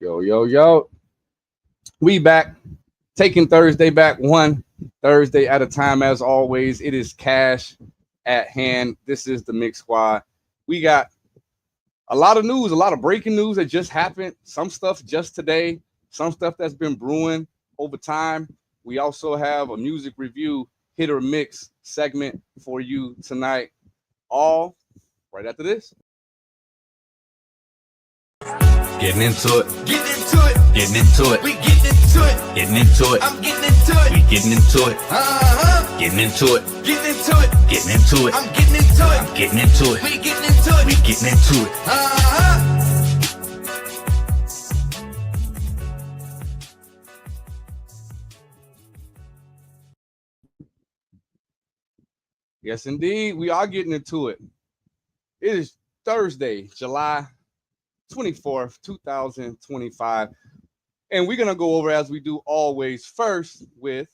Yo. We back. Taking Thursday back one Thursday at a time as always. It is cash at hand. This is the Mix Squad. We got a lot of news, a lot of breaking news that just happened. Some stuff just today, some stuff that's been brewing over time. We also have a music review hit or mix segment for you tonight. All right after this. Getting into it. Getting into it. Getting into it. We getting into it. Getting into it. I'm getting into it. We getting into it. Getting into it. Getting into it. Getting into it. I'm getting into it. I'm getting into it. We getting into it. We getting into it. Yes, indeed. We are getting into it. It is Thursday, July 24th, 2025. And we're going to go over, as we do always, first with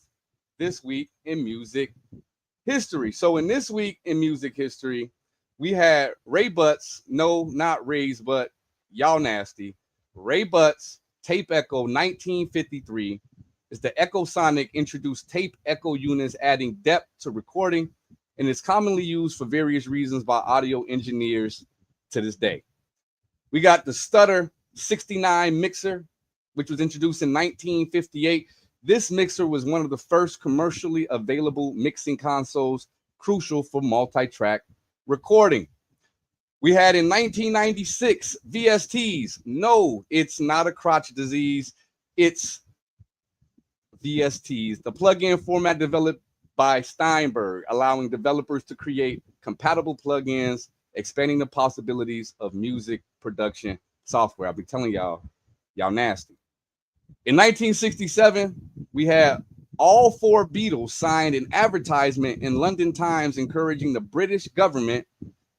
this week in music history. So in this week in music history, we had Ray Butts, no, not Ray's, but y'all nasty. Ray Butts, Tape Echo 1953 is the Echo Sonic introduced tape echo units, adding depth to recording, and is commonly used for various reasons by audio engineers to this day. We got the Stutter 69 mixer, which was introduced in 1958. This mixer was one of the first commercially available mixing consoles, crucial for multi-track recording. We had in 1996 VSTs. No, it's not a crotch disease. It's VSTs, the plugin format developed by Steinberg, allowing developers to create compatible plugins, expanding the possibilities of music production software. I'll be telling y'all nasty. In 1967, we had all four Beatles signed an advertisement in London Times encouraging the British government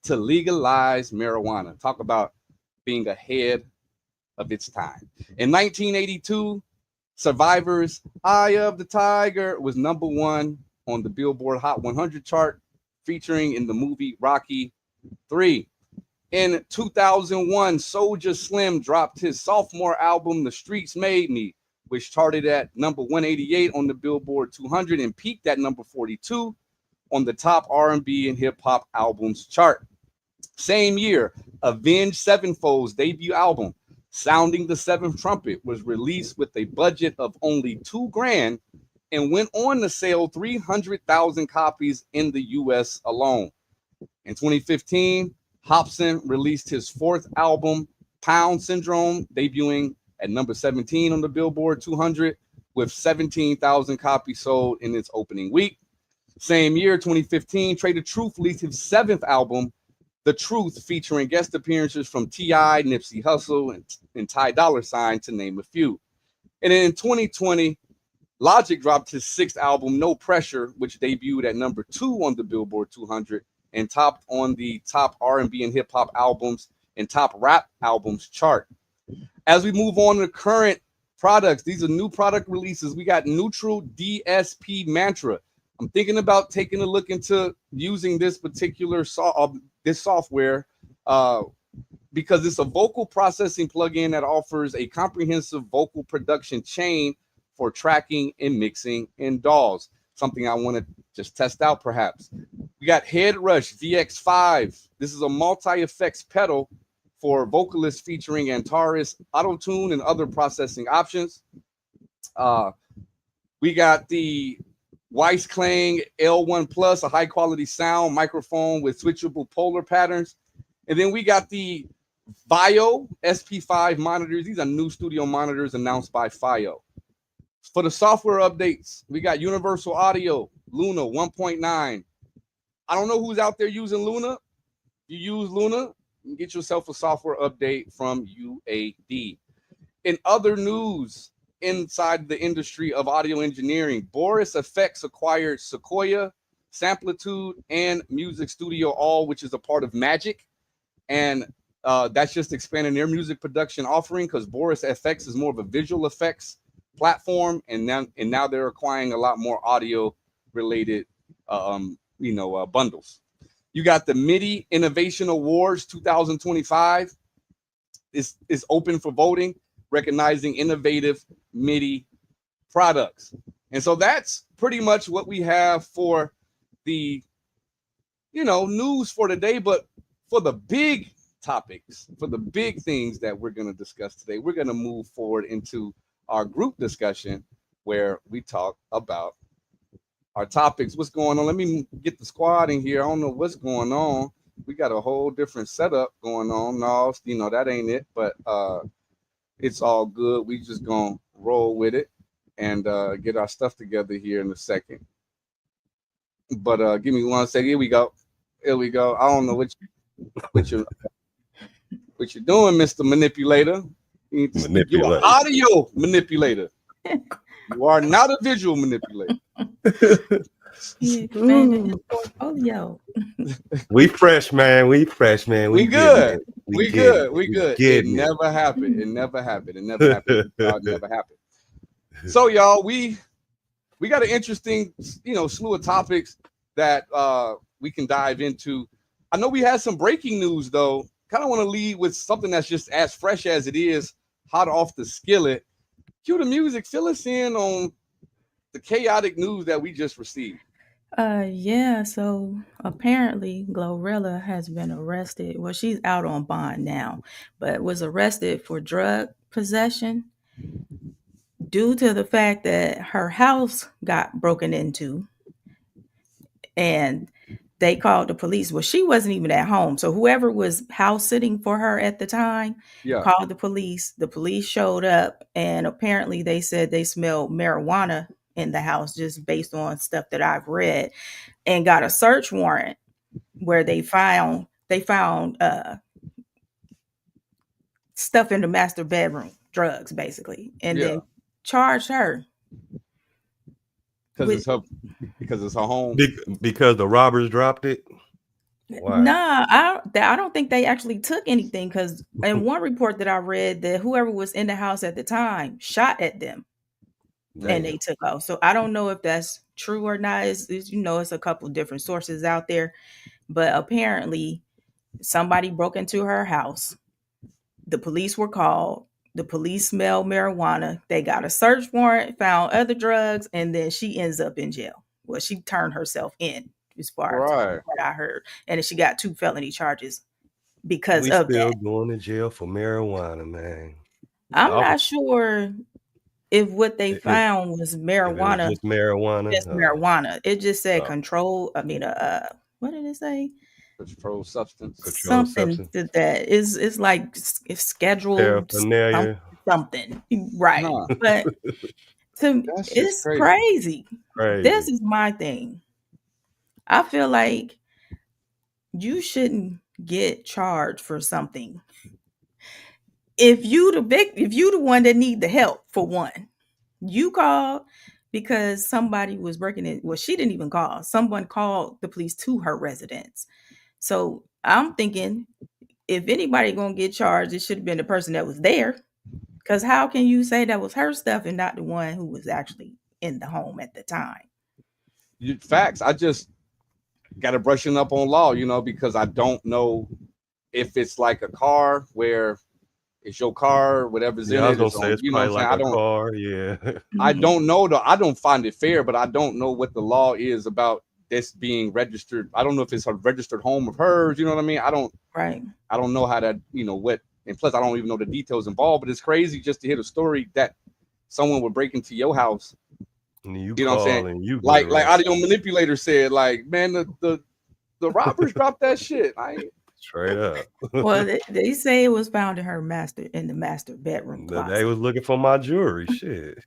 to legalize marijuana. Talk about being ahead of its time. In 1982, Survivor's Eye of the Tiger was #1 on the Billboard Hot 100 chart, featuring in the movie Rocky 3. In 2001, Soulja Slim dropped his sophomore album, The Streets Made Me, which charted at number 188 on the Billboard 200 and peaked at number 42 on the top R&B and hip-hop albums chart. Same year, Avenged Sevenfold's debut album, Sounding the Seventh Trumpet, was released with a budget of only $2,000 and went on to sell 300,000 copies in the US alone. In 2015, Hobson released his fourth album, Pound Syndrome, debuting at number 17 on the Billboard 200 with 17,000 copies sold in its opening week. Same year, 2015, Trey the Truth released his seventh album, The Truth, featuring guest appearances from T.I., Nipsey Hussle, and Ty Dolla $ign, to name a few. And then in 2020, Logic dropped his sixth album, No Pressure, which debuted at number 2 on the Billboard 200 and topped on the top R&B and hip-hop albums and top rap albums chart. As we move on to current products, these are new product releases. We got Neutral DSP Mantra. I'm thinking about taking a look into using this particular software because it's a vocal processing plugin that offers a comprehensive vocal production chain for tracking and mixing in DAWs. Something I want to just test out perhaps. We got Head Rush VX5. This is a multi-effects pedal for vocalists featuring Antares, Auto-Tune, and other processing options. We got the Weiss Klang L1 Plus, a high-quality sound microphone with switchable polar patterns. And then we got the Vio SP5 monitors. These are new studio monitors announced by Fio. For the software updates, we got Universal Audio, Luna 1.9. I don't know who's out there using Luna. If you use Luna, you can get yourself a software update from UAD. In other news inside the industry of audio engineering, Boris FX acquired Sequoia, Samplitude, and Music Studio All, which is a part of Magic. And that's just expanding their music production offering because Boris FX is more of a visual effects platform, and now they're acquiring a lot more audio related bundles. You got the MIDI Innovation Awards 2025 is open for voting. recognizing innovative MIDI products. And so that's pretty much what we have for the news for today. But for the big topics, for the big things that we're going to discuss today, we're going to move forward into our group discussion where we talk about our topics. What's going on? Let me get the squad in here. I don't know what's going on. We got a whole different setup going on. No, that ain't it, but it's all good. We just gonna roll with it and get our stuff together here in a second. But give me 1 second. Here we go. Here we go. I don't know what you what you're doing, Mr. Manipulator. You are an audio manipulator. You are not a visual manipulator. Portfolio. We fresh, man. We fresh, man. We good. We good. It it. never happened. It never happened. It never happened. It never happened. So y'all, we got an interesting, slew of topics that we can dive into. I know we had some breaking news though. Kind of want to lead with something that's just as fresh as it is, hot off the skillet. Cue the music. Fill us in on the chaotic news that we just received. Yeah, so apparently Glorilla has been arrested. Well, she's out on bond now, but was arrested for drug possession due to the fact that her house got broken into and they called the police. Well, she wasn't even at home. So whoever was house sitting for her at the time called the police. The police showed up and apparently they said they smelled marijuana in the house just based on stuff that I've read, and got a search warrant where they found stuff in the master bedroom, drugs basically, and then charged her because it's her home. Because the robbers dropped it. Why? Nah, I don't think they actually took anything, because in one report that I read that whoever was in the house at the time shot at them. Damn. And they took off. So I don't know if that's true or not. It's a couple of different sources out there, but apparently somebody broke into her house. The police were called. The police smelled marijuana. They got a search warrant, found other drugs, and then she ends up in jail. Well, she turned herself in, as far as what I heard. And then she got 2 felony charges because of that. We still going to jail for marijuana, man. I'm not sure if what they found was marijuana. Just marijuana. Just marijuana. It just said control. I mean, what did it say? Controlled substance. Something that is like it's scheduled something, right? Huh. But it's crazy. This is my thing. I feel like you shouldn't get charged for something if you the one that need the help. For one, you called because somebody was breaking in. Well, she didn't even call. Someone called the police to her residence. So I'm thinking, if anybody gonna get charged, it should have been the person that was there. Because how can you say that was her stuff and not the one who was actually in the home at the time? Facts. I just got to brushing up on law, because I don't know if it's like a car where it's your car, whatever's in it. I was gonna say it's probably like a car. Yeah. I don't know though. I don't find it fair, but I don't know what the law is about this being registered. I don't know if it's a registered home of hers. You know what I mean? I don't know how that, what, and plus I don't even know the details involved, but it's crazy just to hear the story that someone would break into your house. And you know what I'm saying? Like audio manipulator said, like, man, the robbers dropped that shit. Straight up. Well, they say it was found in in the master bedroom closet. They was looking for my jewelry. Shit.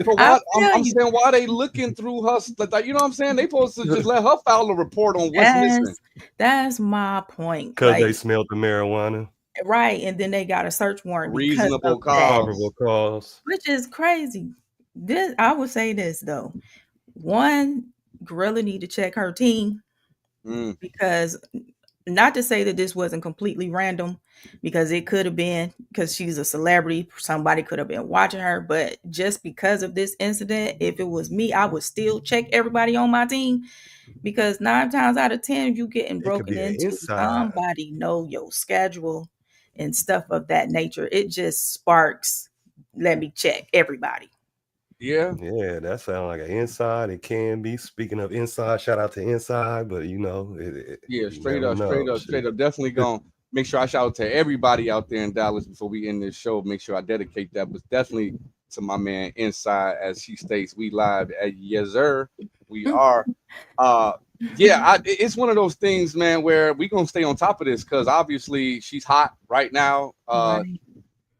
For what? I'm saying, why they looking through her? You know what I'm saying? They supposed to just let her file a report on what's missing. That's my point. Because they smelled the marijuana. Right, and then they got a search warrant. Reasonable cause. Which is crazy. I would say this though. One, Gorilla need to check her team because, not to say that this wasn't completely random, because it could have been, because she's a celebrity, somebody could have been watching her, but just because of this incident, if it was me, I would still check everybody on my team, because 9 times out of 10, you getting broken into, somebody know your schedule and stuff of that nature. It just sparks let me check everybody. Yeah, that sounds like an inside. It can be. Speaking of inside, shout out to inside, but straight up. Definitely gonna make sure I shout out to everybody out there in Dallas before we end this show. Make sure I dedicate that, but definitely to my man inside, as he states, we live at yes sir, we are. It's one of those things, man, where we gonna stay on top of this because obviously she's hot right now. Right.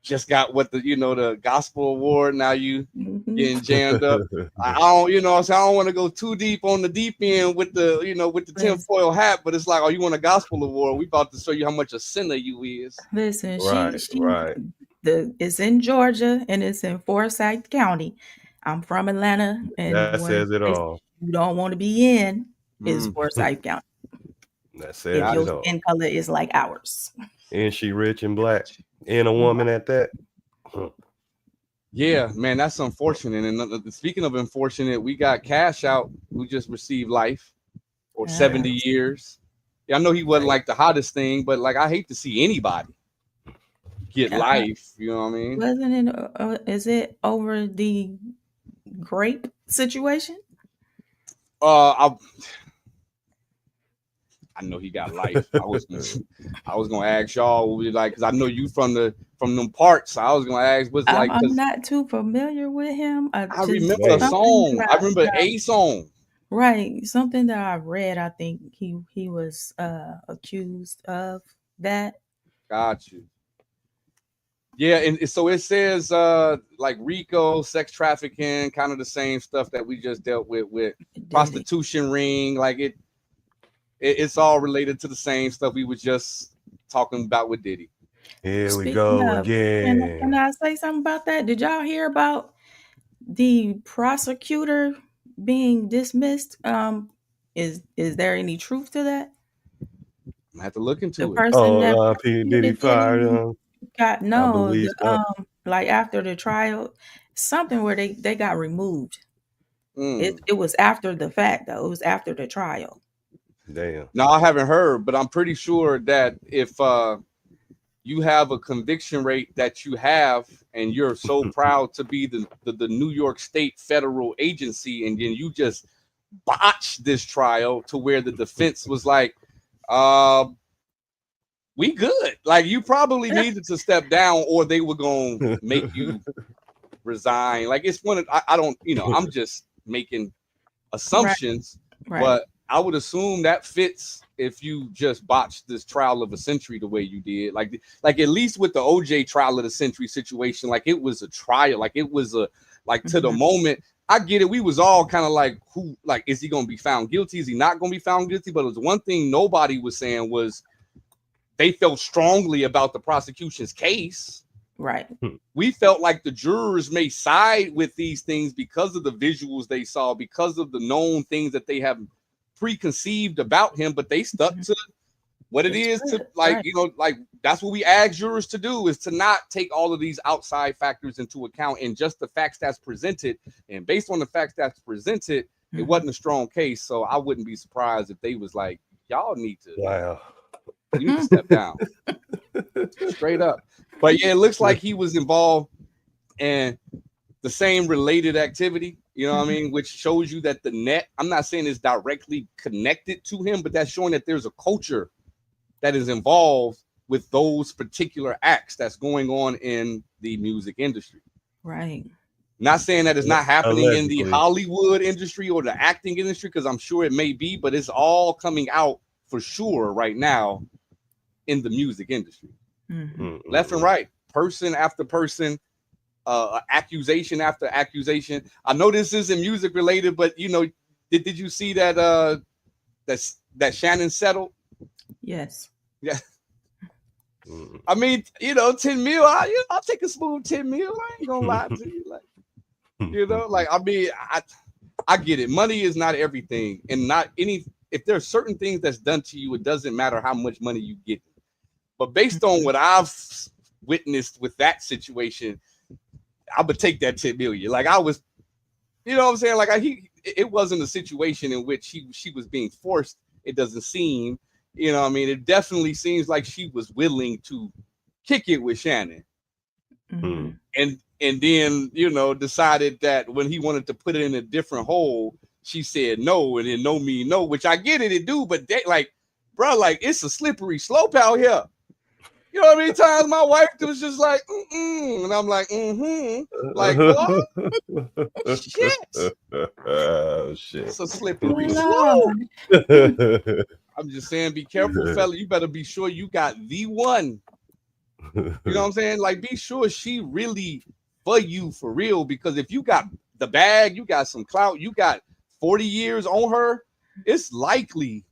Just got the gospel award. Now you getting jammed up. I don't, I don't want to go too deep on the deep end with the tinfoil hat, but it's like, oh, you want a gospel award? We about to show you how much a sinner you is. Listen, right. It's in Georgia and it's in Forsyth County. I'm from Atlanta, and that says it all. You don't want to be in is Forsyth County. That says it all. If your skin color is like ours. And she rich and black. And a woman at that. Yeah, man, that's unfortunate. And speaking of unfortunate, we got Cash Out who just received life or 70 years. Yeah, I know he wasn't like the hottest thing, but like I hate to see anybody get life. You know what I mean? Wasn't it? Is it over the grape situation? I know he got life. I was gonna ask y'all, because I know you from them parts. I was gonna ask, what's like? I'm not too familiar with him. I remember a song. I remember a song. Right, something that I read. I think he was accused of that. Got you. Yeah, and so it says like RICO, sex trafficking, kind of the same stuff that we just dealt with prostitution ring, like it's all related to the same stuff we were just talking about with Diddy. Here we go again. Can I say something about that? Did y'all hear about the prosecutor being dismissed? Is there any truth to that? I have to look into the person that Diddy fired him. Got like after the trial, something where they got removed. It was after the fact though. It was after the trial. Damn. No, I haven't heard, but I'm pretty sure that if you have a conviction rate that you have, and you're so proud to be the New York State federal agency, and then you just botch this trial to where the defense was like, we good. Like you probably needed to step down, or they were gonna make you resign. Like it's one of I don't, I'm just making assumptions, right. But I would assume that fits if you just botched this trial of a century the way you did. Like at least with the OJ trial of the century situation, like it was a trial, like it was to the moment. I get it. We was all kind of like, is he going to be found guilty? Is he not going to be found guilty? But it was one thing nobody was saying was they felt strongly about the prosecution's case. Right. We felt like the jurors may side with these things because of the visuals they saw, because of the known things that they have preconceived about him, but they stuck to what it is to that's what we ask jurors to do, is to not take all of these outside factors into account and just the facts that's presented. And based on the facts that's presented, it wasn't a strong case. So I wouldn't be surprised if they was like, y'all need to, you need to step down straight up. But yeah, it looks like he was involved in the same related activity. You know what I mean? Which shows you that the net, I'm not saying it's directly connected to him, but that's showing that there's a culture that is involved with those particular acts that's going on in the music industry. Right. Not saying that it's not happening in the Hollywood industry or the acting industry, because I'm sure it may be, but it's all coming out for sure right now in the music industry. Left and right, person after person. Accusation after accusation. I know this isn't music related, but did you see that that Shannon settled? Yes. Yeah. I mean, 10 mil. I'll take a smooth 10 mil. I ain't gonna lie to you. I get it. Money is not everything, and not any. If there's certain things that's done to you, it doesn't matter how much money you get. But based on what I've witnessed with that situation, I would take that 10 million. Like I was, you know what I'm saying? Like it wasn't a situation in which she was being forced. It doesn't seem, what I mean? It definitely seems like she was willing to kick it with Shannon. And and then decided that when he wanted to put it in a different hole, she said no, and then no mean no, which I get it do, but they, like, bro, like it's a slippery slope out here. You know how many times my wife was just like, and I'm like, like what? Shit. Oh shit. It's a slippery slope. I'm just saying, be careful, fella. You better be sure you got the one. You know what I'm saying? Like, be sure she really for you for real, because if you got the bag, you got some clout, you got 40 years on her, it's likely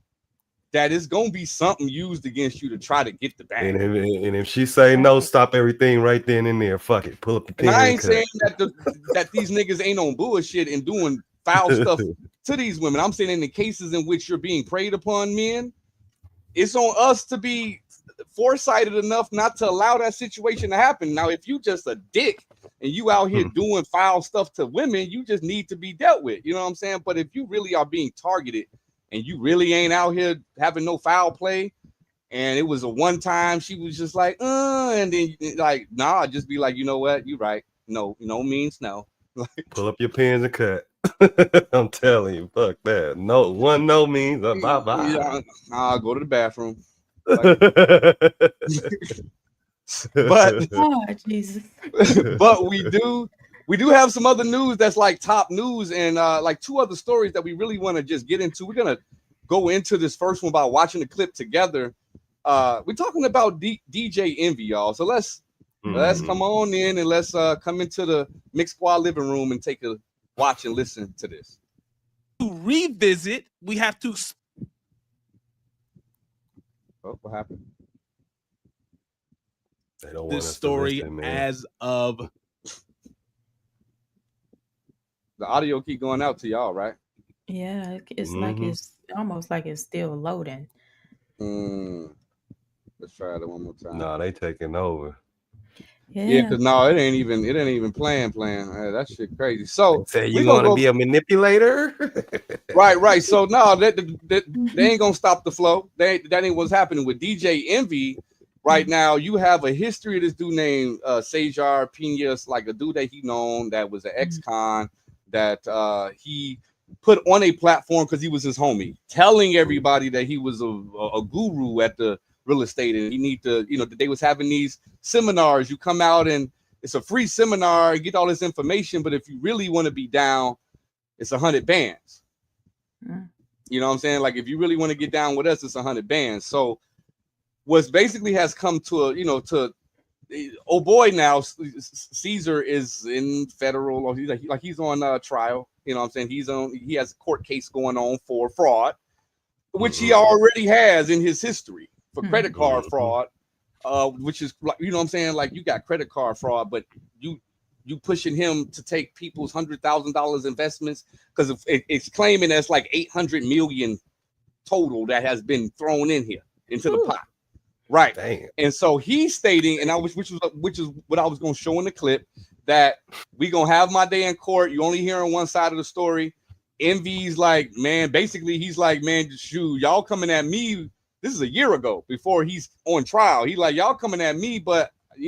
that it's gonna be something used against you to try to get the bag. And if she say no, stop everything right then and there. Fuck it, pull up the pen. And I ain't saying that these niggas ain't on bullshit and doing foul stuff to these women. I'm saying in the cases in which you're being preyed upon, men, it's on us to be foresighted enough not to allow that situation to happen. Now, if you just a dick and you out here doing foul stuff to women, you just need to be dealt with. You know what I'm saying? But if you really are being targeted and you really ain't out here having no foul play, and it was a one time, she was just like, and then like, nah, just be like, you know what? You right. No means no. Pull up your pens and cut. I'm telling you, fuck that. No, one no means bye bye. Yeah, I'll go to the bathroom. But oh, Jesus. But we do have some other news that's like top news, and like two other stories that we really want to just get into. We're gonna go into this first one by watching the clip together. We're talking about DJ Envy, y'all. So let's come on in and let's come into the Mix Squad living room and take a watch and listen to this. To revisit, we have to. Oh, what happened? They don't want this story as of the audio keep going out to y'all, right? Yeah, it's like it's almost like it's still loading. Let's try it one more time. No, they taking over. Yeah, because no, it ain't even playing. That shit crazy. So say you gonna be a manipulator, right? So no, they ain't gonna stop the flow. That ain't what's happening with DJ Envy. Right now, you have a history of this dude named Sejar Pinas, like a dude that he known that was an ex-con that he put on a platform because he was his homie, telling everybody that he was a guru at the real estate, and he need to, they was having these seminars. You come out and it's a free seminar, you get all this information, but if you really want to be down, it's 100 bands. You know what I'm saying? Like, if you really want to get down with us, it's 100 bands. So what's basically has come to oh boy, now Caesar is in federal, or he's on trial. You know what I'm saying? He has a court case going on for fraud, which he already has in his history for credit card fraud, which is, you know what I'm saying? Like, you got credit card fraud, but you pushing him to take people's $100,000 investments, because it's claiming that's like 800 million total that has been thrown in here into the pot. Right. Dang. And so he's stating, and which is what I was going to show in the clip, that we going to have my day in court. You only hearing one side of the story. Envy's like, man, basically he's like, man, shoot, y'all coming at me. This is a year ago before he's on trial. He like, y'all coming at me, but I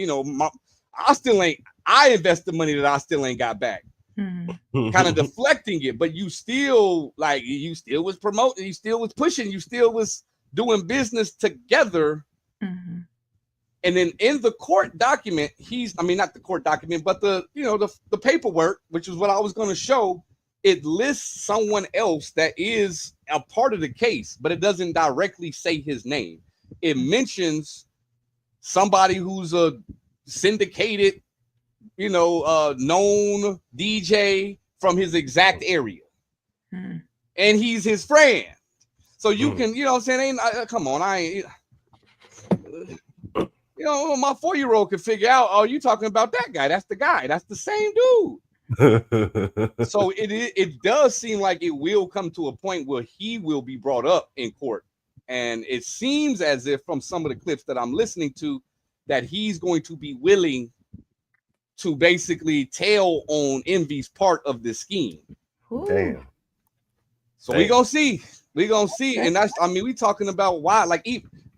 invested money that I still ain't got back. Kind of deflecting it, but you still was promoting, you still was pushing, you still was doing business together. And then in the court document, not the court document, but the paperwork, which is what I was going to show, it lists someone else that is a part of the case, but it doesn't directly say his name. It mentions somebody who's a syndicated, known DJ from his exact area. And he's his friend. So you can, you know what I'm saying? Come on, my 4-year-old can figure out, oh, you talking about that guy. That's the guy. That's the same dude. So it does seem like it will come to a point where he will be brought up in court. And it seems as if from some of the clips that I'm listening to, that he's going to be willing to basically tell on Envy's part of this scheme. Damn. So we're going to see. We're going to see. And that's, we talking about why, like,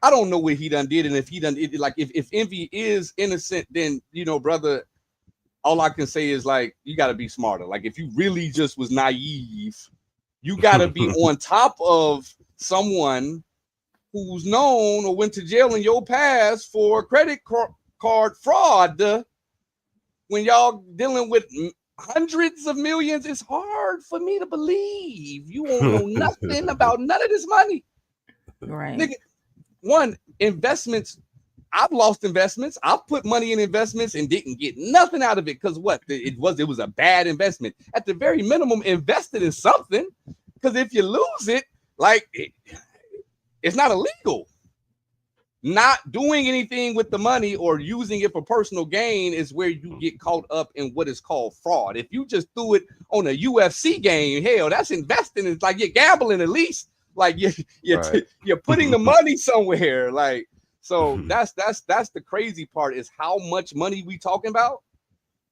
I don't know what he done did. And if he done it, like, if Envy is innocent, then, brother, all I can say is like you got to be smarter. Like if you really just was naive, you got to be on top of someone who's known or went to jail in your past for credit card fraud. When y'all dealing with hundreds of millions, it's hard for me to believe you won't know nothing about none of this money. Right. Nigga, one, investments. I've lost investments. I've put money in investments and didn't get nothing out of it because what? It was a bad investment. At the very minimum, invested in something. Because if you lose it, like it's not illegal. Not doing anything with the money or using it for personal gain is where you get caught up in what is called fraud. If you just threw it on a UFC game, hell, that's investing. It's like you're gambling at least. Like you're putting the money somewhere. Like so that's the crazy part is how much money we talking about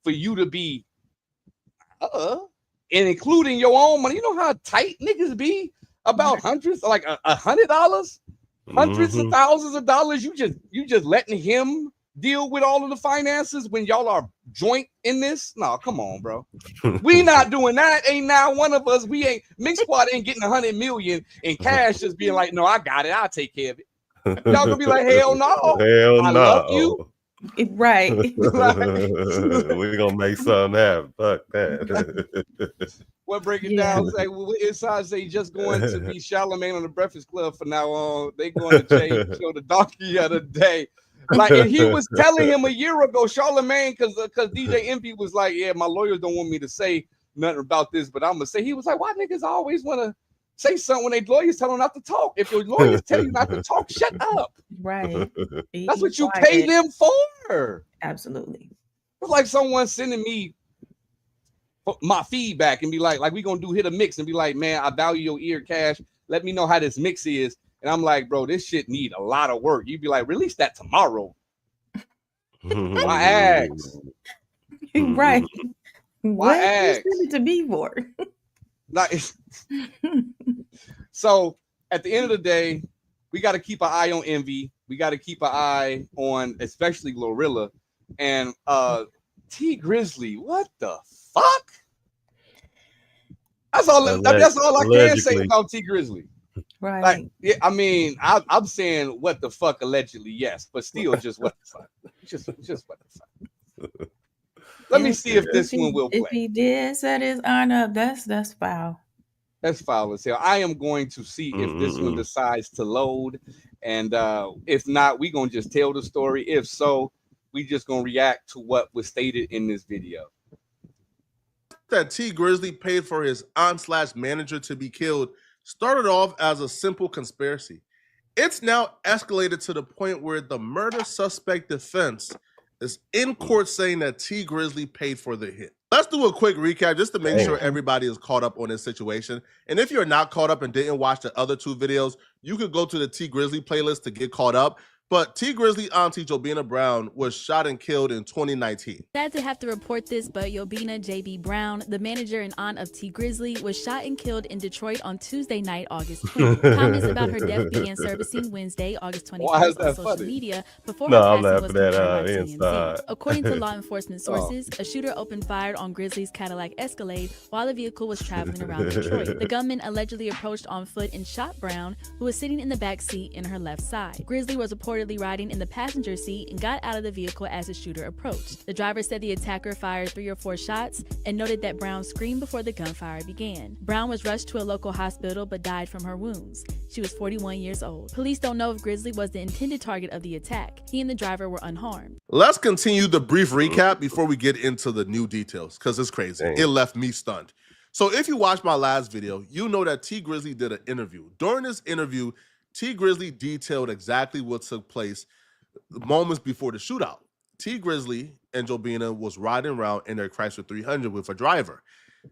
for you to be and including your own money. You know how tight niggas be about hundreds, like $100, hundreds of thousands of dollars. You just letting him deal with all of the finances when y'all are joint in this. No, come on, bro. We not doing that. Ain't now one of us. We ain't Mix Squad ain't getting 100 million in cash. Just being like, no, I got it. I'll take care of it. Y'all gonna be like, hell no. I love you. Right. We're gonna make something happen. Fuck that. Well, break it down. Say, well, inside say just going to be Charlamagne on the Breakfast Club for now on. They going to change show the donkey of the day. Like, and he was telling him a year ago, Charlamagne, because DJ Envy was like, yeah, my lawyers don't want me to say nothing about this, but I'm gonna say. He was like, why niggas always want to say something when they lawyers tell them not to talk? If your lawyers tell you not to talk, shut up. Right. That's what you pay them for. Absolutely. It's like someone sending me my feedback and be like we gonna do hit a mix and be like, man, I value your ear, Cash. Let me know how this mix is. And I'm like, bro, this shit need a lot of work. You'd be like, release that tomorrow. Why ask? Right. What ask? you send it to me for? Like, so at the end of the day, we got to keep an eye on Envy. We got to keep an eye on especially Glorilla and T Grizzly. What the fuck? That's all I can say about T Grizzly. Right. Like, yeah, I mean, I'm saying what the fuck allegedly, yes, but still just what the fuck. Just what the fuck. Let me see if this one will play. If he did set his arm up, that's foul. That's foul as hell. I am going to see if this one decides to load. And if not, we're going to just tell the story. If so, we just going to react to what was stated in this video. That T Grizzly paid for his aunt/manager to be killed started off as a simple conspiracy. It's now escalated to the point where the murder suspect defense is in court saying that T Grizzly paid for the hit. Let's do a quick recap just to make sure everybody is caught up on this situation. And if you're not caught up and didn't watch the other two videos, you could go to the T Grizzly playlist to get caught up. But T Grizzly auntie Jobina Brown was shot and killed in 2019. Sad to have to report this, but Jobina J.B. Brown, the manager and aunt of T Grizzly, was shot and killed in Detroit on Tuesday night, August 20th. Comments about her death began surfacing Wednesday, August 21st on social media before her passing was confirmed by TMZ. According to law enforcement sources, a shooter opened fire on Grizzly's Cadillac Escalade while the vehicle was traveling around Detroit. The gunman allegedly approached on foot and shot Brown, who was sitting in the back seat in her left side. Grizzly was reportedly riding in the passenger seat and got out of the vehicle as the shooter approached. The driver said the attacker fired 3 or 4 shots and noted that Brown screamed before the gunfire began. Brown was rushed to a local hospital but died from her wounds. She was 41 years old. Police don't know if Grizzly was the intended target of the attack. He and the driver were unharmed. Let's continue the brief recap before we get into the new details, because it's crazy. It left me stunned. So if you watched my last video, you know that T Grizzly did an interview. During this interview, T Grizzly detailed exactly what took place moments before the shootout. T Grizzly and Jobina was riding around in their Chrysler 300 with a driver.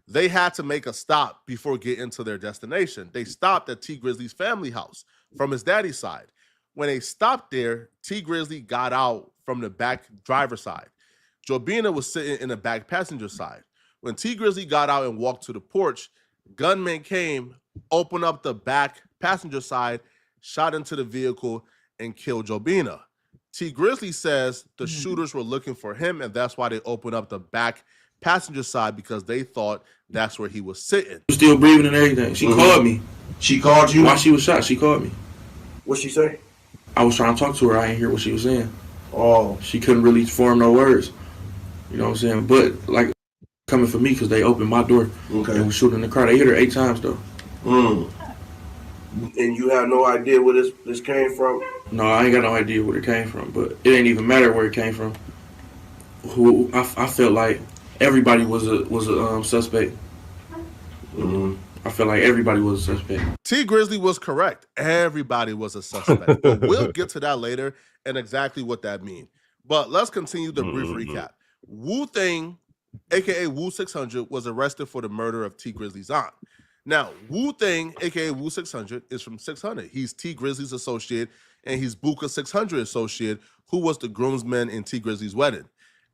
They had to make a stop before getting to their destination. They stopped at T Grizzly's family house from his daddy's side. When they stopped there, T Grizzly got out from the back driver's side. Jobina was sitting in the back passenger side. When T Grizzly got out and walked to the porch, gunmen came, opened up the back passenger side, shot into the vehicle, and killed Jobina. T Grizzly says the shooters were looking for him, and that's why they opened up the back passenger side because they thought that's where he was sitting. Still breathing and everything. She called me. She called you? While she was shot, she called me. What'd she say? I was trying to talk to her. I didn't hear what she was saying. Oh. She couldn't really form no words. You know what I'm saying? But, like, coming for me because they opened my door and was shooting in the car. They hit her 8 times, though. And you have no idea where this came from? No, I ain't got no idea where it came from, but it ain't even matter where it came from. I felt like everybody was a suspect. I felt like everybody was a suspect. T Grizzly was correct. Everybody was a suspect. But we'll get to that later and exactly what that means. But let's continue the brief recap. Wu Thing, aka Wu 600, was arrested for the murder of T Grizzly's aunt. Now, Wu Thing, aka Wu 600, is from 600. He's T Grizzly's associate, and he's Buka 600 associate, who was the groomsman in T Grizzly's wedding.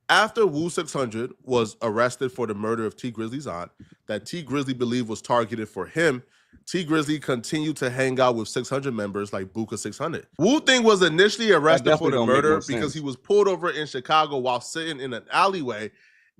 After Wu 600 was arrested for the murder of T Grizzly's aunt, that T Grizzly believed was targeted for him, T Grizzly continued to hang out with 600 members like Buka 600. Wu Thing was initially arrested for the murder because he was pulled over in Chicago while sitting in an alleyway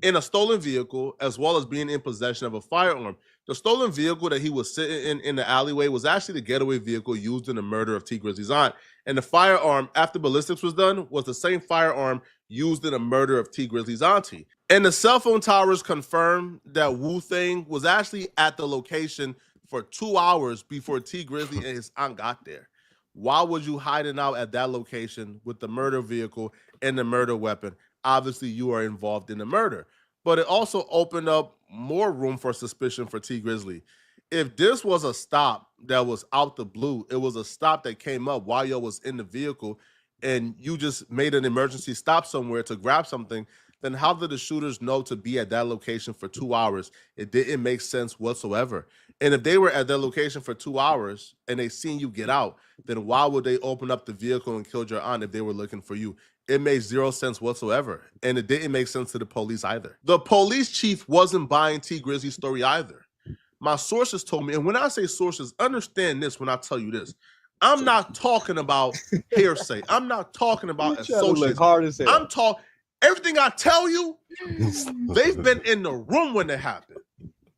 in a stolen vehicle, as well as being in possession of a firearm. The stolen vehicle that he was sitting in the alleyway was actually the getaway vehicle used in the murder of T Grizzly's aunt. And the firearm, after ballistics was done, was the same firearm used in the murder of T Grizzly's auntie. And the cell phone towers confirmed that Wu Thing was actually at the location for 2 hours before T Grizzly and his aunt got there. Why was you hiding out at that location with the murder vehicle and the murder weapon? Obviously, you are involved in the murder. But it also opened up more room for suspicion for T Grizzly. If this was a stop that was out the blue, it was a stop that came up while you was in the vehicle and you just made an emergency stop somewhere to grab something, then how did the shooters know to be at that location for 2 hours? It didn't make sense whatsoever. And if they were at that location for 2 hours and they seen you get out, then why would they open up the vehicle and kill your aunt if they were looking for you? It made zero sense whatsoever. And it didn't make sense to the police either. The police chief wasn't buying T Grizzly's story either. My sources told me, and when I say sources, understand this when I tell you this. I'm not talking about hearsay. I'm not talking about associates. I'm talking, everything I tell you, they've been in the room when it happened.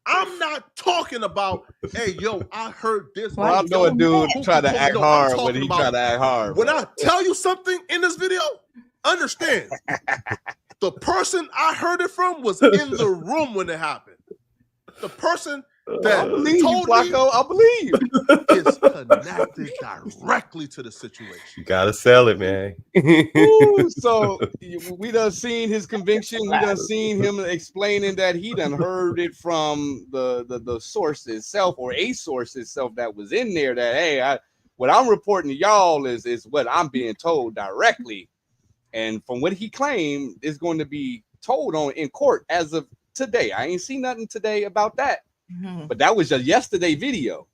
I'm not talking about, hey, yo, I heard this. Well, I know a dude try to act hard when he try to act hard. When I tell you something in this video, understand. The person I heard it from was in the room when it happened. The person that I believe told you, Flacco. I believe is connected directly to the situation. You gotta sell it, man. Ooh, so we done seen his conviction. We done seen him explaining that he done heard it from the source itself, or a source itself that was in there. That hey, what I'm reporting to y'all is what I'm being told directly, and from what he claimed is going to be told on in court as of today. I ain't seen nothing today about that. But that was just yesterday video.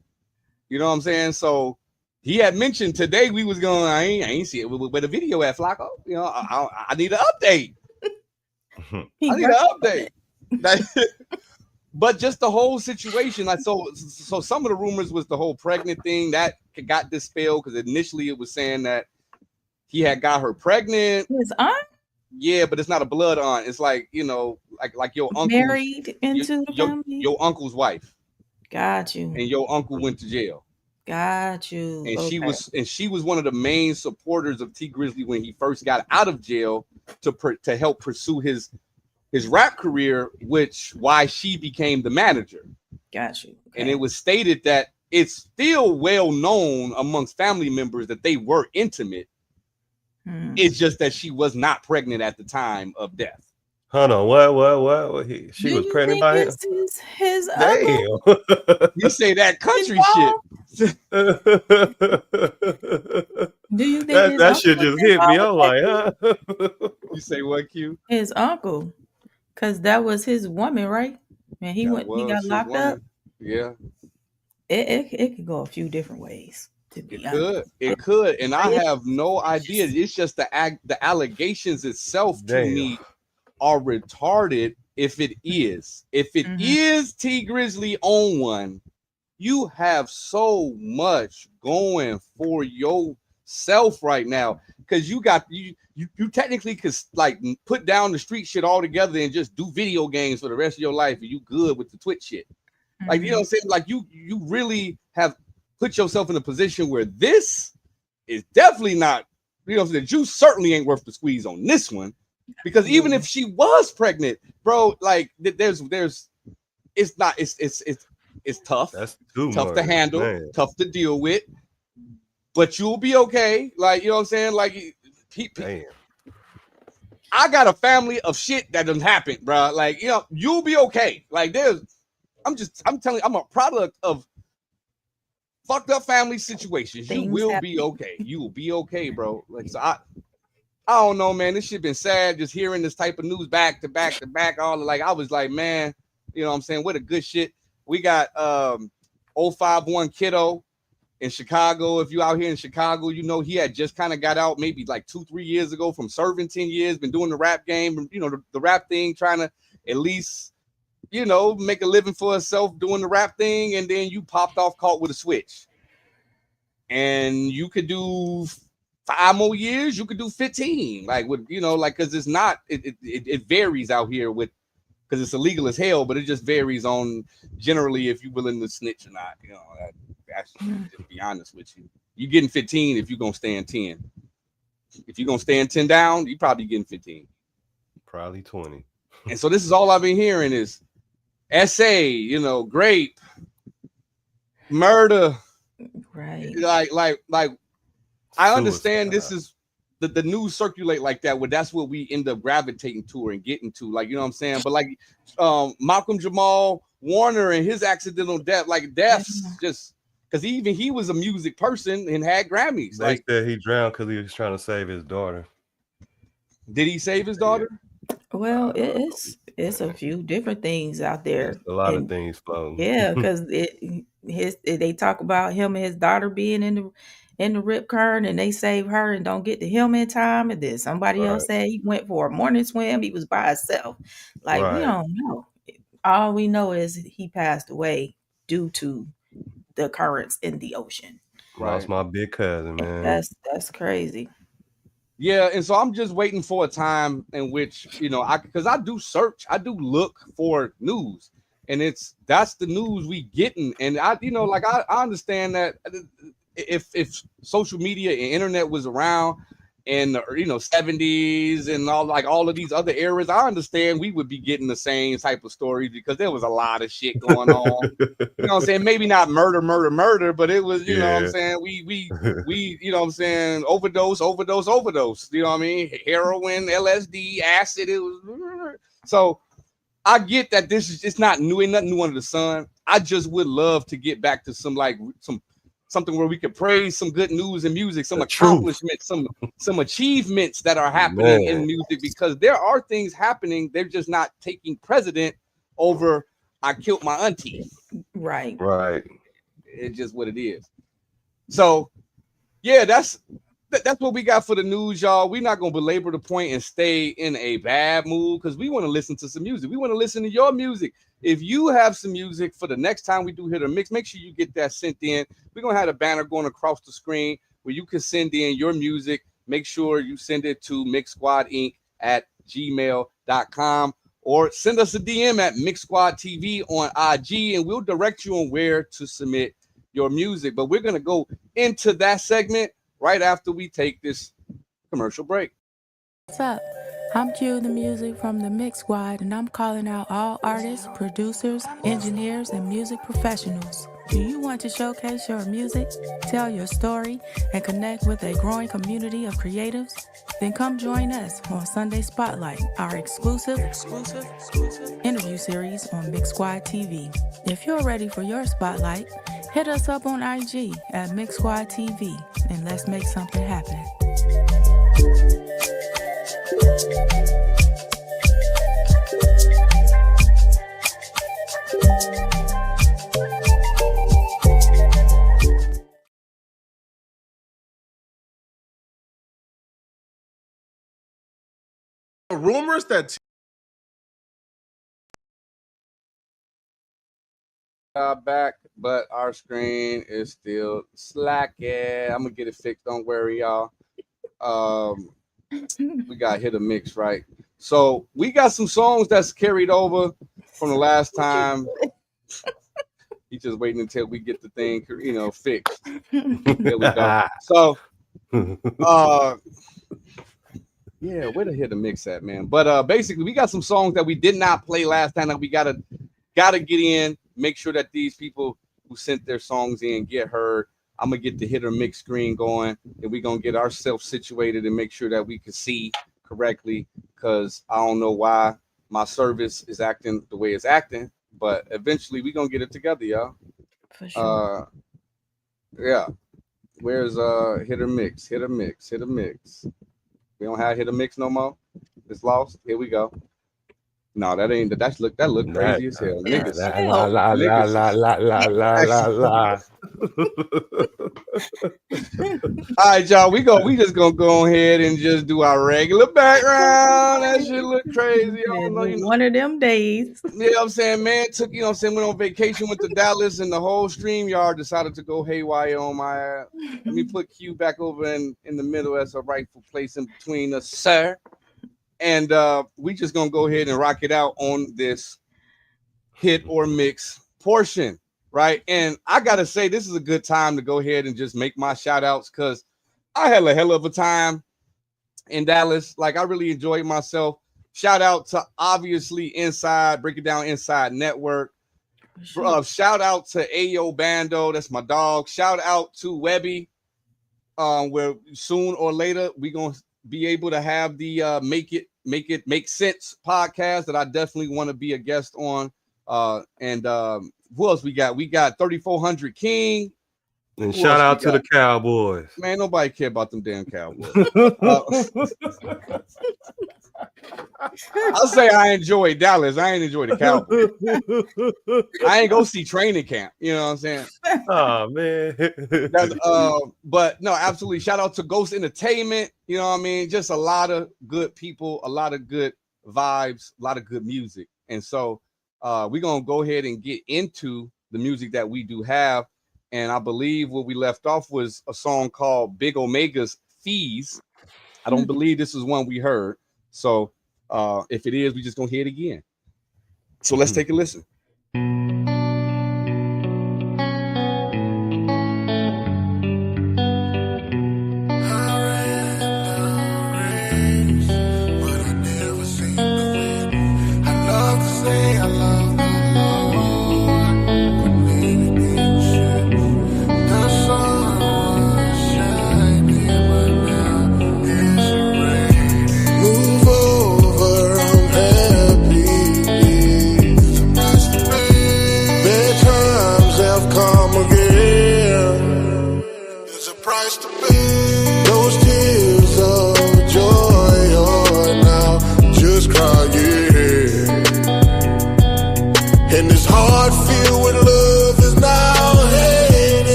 You know what I'm saying? So he had mentioned today we was going, I ain't see it where the video at, Flacco. You know, I need an update. I need an update. But just the whole situation, like so some of the rumors was the whole pregnant thing that got dispelled because initially it was saying that he had got her pregnant. His aunt? Yeah, but it's not a blood aunt. It's like, you know, like your uncle married into the family. Your uncle's wife. Got you. And your uncle went to jail. Got you. And she was one of the main supporters of T Grizzly when he first got out of jail to help pursue his rap career, which why she became the manager. Got you. Okay. And it was stated that it's still well known amongst family members that they were intimate. It's just that she was not pregnant at the time of death. Hold on, what? She was pregnant by him? His Damn. You say that country shit. Do you think that shit just hit me? I'm like, huh? You say what, Q? His uncle. Because that was his woman, right? And he got locked up. Yeah. It could go a few different ways. It could, and I have no idea. It's just the allegations itself to me are retarded. If it is T Grizzly on one, you have so much going for your yourself right now, because you technically could like put down the street shit altogether and just do video games for the rest of your life, and you good with the Twitch shit. Like, you know what I'm saying? Like you really have put yourself in a position where this is definitely not, you know, the juice certainly ain't worth the squeeze on this one, because even if she was pregnant, bro, like there's it's not, it's tough. That's too tough much, to handle, man. Tough to deal with, but you'll be okay. Like, you know what I'm saying? Like, I got a family of shit that doesn't happen, bro. Like, you know, you'll be okay. Like, I'm telling you, I'm a product of fucked up family situations. You will be okay. You will be okay, bro. Like, so I don't know, man. This shit been sad just hearing this type of news back to back to back. All like, I was like, man, you know what I'm saying? What a good shit. We got 051 Kiddo in Chicago. If you out here in Chicago, you know he had just kind of got out maybe like 2-3 years ago from serving 10 years, been doing the rap game, you know, the rap thing, trying to at least, you know, make a living for herself doing the rap thing, and then you popped off caught with a switch. And you could do 5 more years, you could do 15. Like, with, you know, like, because it's not, it varies out here with, because it's illegal as hell, but it just varies on generally if you're willing to snitch or not. You know, that's just be honest with you. You getting 15 if you're gonna stand 10. If you're gonna stand 10 down, you probably getting 15. Probably 20. And so this is all I've been hearing is SA, you know, grape, murder. Right. Like I understand this is the news circulate like that, where that's what we end up gravitating to and getting to, like, you know what I'm saying? But like Malcolm Jamal Warner and his accidental death, like deaths, just because he was a music person and had Grammys. They like said he drowned because he was trying to save his daughter. Did he save his daughter? Well, it's a few different things out there. It's a lot of things floating. Yeah, because they talk about him and his daughter being in the rip current, and they save her and don't get to him in time, and then somebody else said he went for a morning swim, he was by himself. Like, we don't know. All we know is he passed away due to the currents in the ocean. Lost my big cousin, man. That's crazy. Yeah, and so I'm just waiting for a time in which, you know, because I do search, I do look for news, and that's the news we getting. And I, you know, like I understand that if social media and internet was around in the, you know, 70s and all of these other eras, I understand we would be getting the same type of stories, because there was a lot of shit going on. You know what I'm saying? Maybe not murder, but it was, you know what I'm saying? We you know what I'm saying, overdose. You know what I mean? Heroin, LSD, acid. It was so. I get that this is, it's not new, ain't nothing new under the sun. I just would love to get back to something where we could praise some good news and music, some accomplishments, some achievements that are happening in music, because there are things happening. They're just not taking precedent over I killed my auntie. Right. It's just what it is. So yeah, that's what we got for the news, y'all. We're not gonna belabor the point and stay in a bad mood, because we want to listen to some music. We want to listen to your music. If you have some music for the next time we do Hit or Mix, make sure you get that sent in. We're going to have a banner going across the screen where you can send in your music. Make sure you send it to mixsquadinc@gmail.com, or send us a DM at Mixsquadtv on IG, and we'll direct you on where to submit your music. But we're going to go into that segment right after we take this commercial break. What's up? I'm Q, the music from the Mix Squad, and I'm calling out all artists, producers, engineers, and music professionals. Do you want to showcase your music, tell your story, and connect with a growing community of creatives? Then come join us on Sunday Spotlight, our exclusive interview series on Mixsquadtv. If you're ready for your spotlight, hit us up on IG at Mixsquadtv, and let's make something happen. Rumors that Back, but our screen is still slacking. I'm gonna get it fixed. Don't worry, y'all. We got hit a mix, right? So we got some songs that's carried over from the last time. He's just waiting until we get the thing, fixed. There we go. So, yeah, where the hit the mix at, man? But basically, we got some songs that we did not play last time that we gotta get in. Make sure that these people who sent their songs in get heard. I'm gonna get the hit or mix screen going, and we're gonna get ourselves situated and make sure that we can see correctly. Because I don't know why my service is acting the way it's acting, but eventually we're gonna get it together, y'all. For sure. Yeah. Where's hit or mix? Hit or mix? Hit or mix? We don't have hit or mix no more. It's lost. Here we go. No, that ain't. That look crazy as hell. Niggas. All right, y'all. We just gonna go ahead and just do our regular background. That shit look crazy. I don't know, one of them days. You know what I'm saying, man? Went on vacation, went to Dallas, and the whole StreamYard decided to go haywire on my ass. Let me put Q back over in the middle as a rightful place in between us, sir. And we just gonna go ahead and rock it out on this hit or mix portion, right? And I gotta say, this is a good time to go ahead and just make my shout outs, because I had a hell of a time in Dallas. Like, I really enjoyed myself. Shout out to obviously Break It Down Inside Network. Shout out to Ayo Bando, that's my dog. Shout out to Webby. Where soon or later we gonna be able to have the Make Sense podcast that I definitely want to be a guest on. And who else we got? We got 3400 King. And shout out to the Cowboys. Man, nobody care about them damn Cowboys. I'll say I enjoy Dallas. I ain't enjoy the Cowboys. I ain't go see training camp. You know what I'm saying? Oh, man. But no, absolutely. Shout out to Ghost Entertainment. You know what I mean? Just a lot of good people, a lot of good vibes, a lot of good music. And so we're going to go ahead and get into the music that we do have. And I believe where we left off was a song called Big Omega's Fees. I don't believe this is one we heard. So if it is, we just gonna hear it again. So let's take a listen.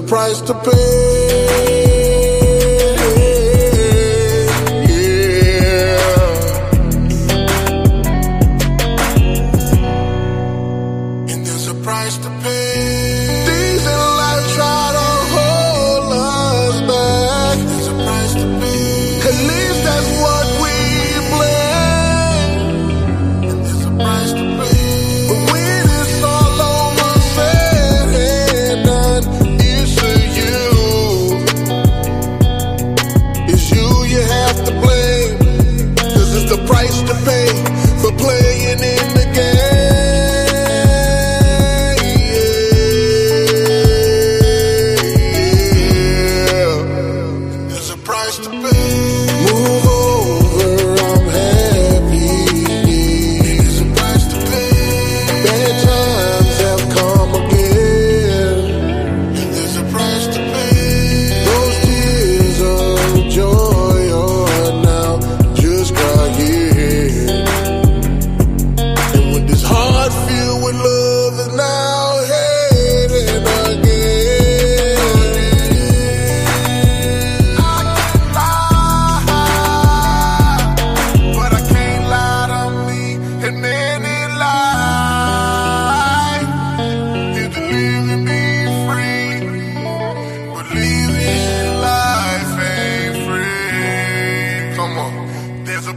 Price to pay. You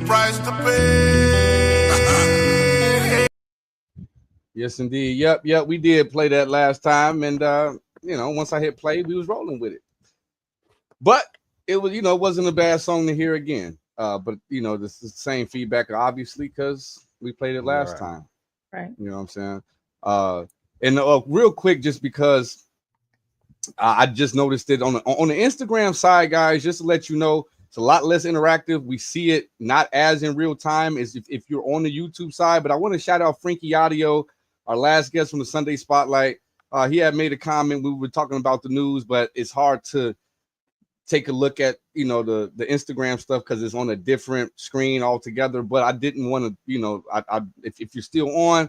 price to pay. Yes, indeed. Yep. We did play that last time, and once I hit play, we was rolling with it. But it was, it wasn't a bad song to hear again. But this is the same feedback, obviously, because we played it last time. Right. You know what I'm saying? And real quick, just because I just noticed it on the Instagram side, guys, just to let you know, it's a lot less interactive. We see it not as in real time as if you're on the YouTube side. But I want to shout out Frankie Audio, our last guest from the Sunday Spotlight. He had made a comment. We were talking about the news, but it's hard to take a look at, the Instagram stuff because it's on a different screen altogether. But I didn't want to, if you're still on,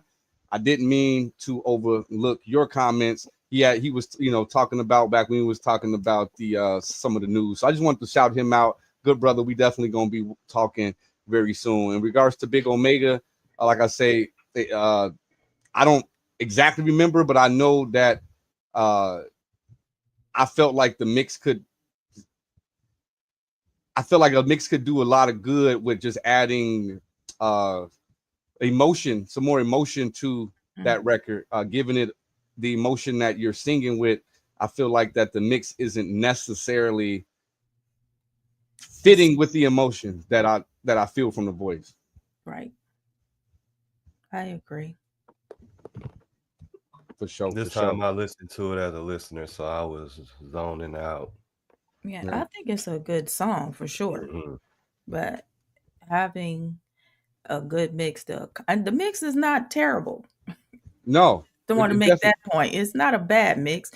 I didn't mean to overlook your comments. He was, talking about back when he was talking about the some of the news. So I just wanted to shout him out. Good brother. We definitely gonna be talking very soon. In regards to Big Omega, like I say, I don't exactly remember, but I know that I felt like a mix could do a lot of good with just adding emotion, some more emotion to that record, giving it the emotion that you're singing with. I feel like that the mix isn't necessarily fitting with the emotion that I feel from the voice. Right. I agree. For sure. This time I listened to it as a listener, so I was zoning out. Yeah, I think it's a good song for sure. But having a good mix, and the mix is not terrible. No. Don't want to make that point. It's not a bad mix.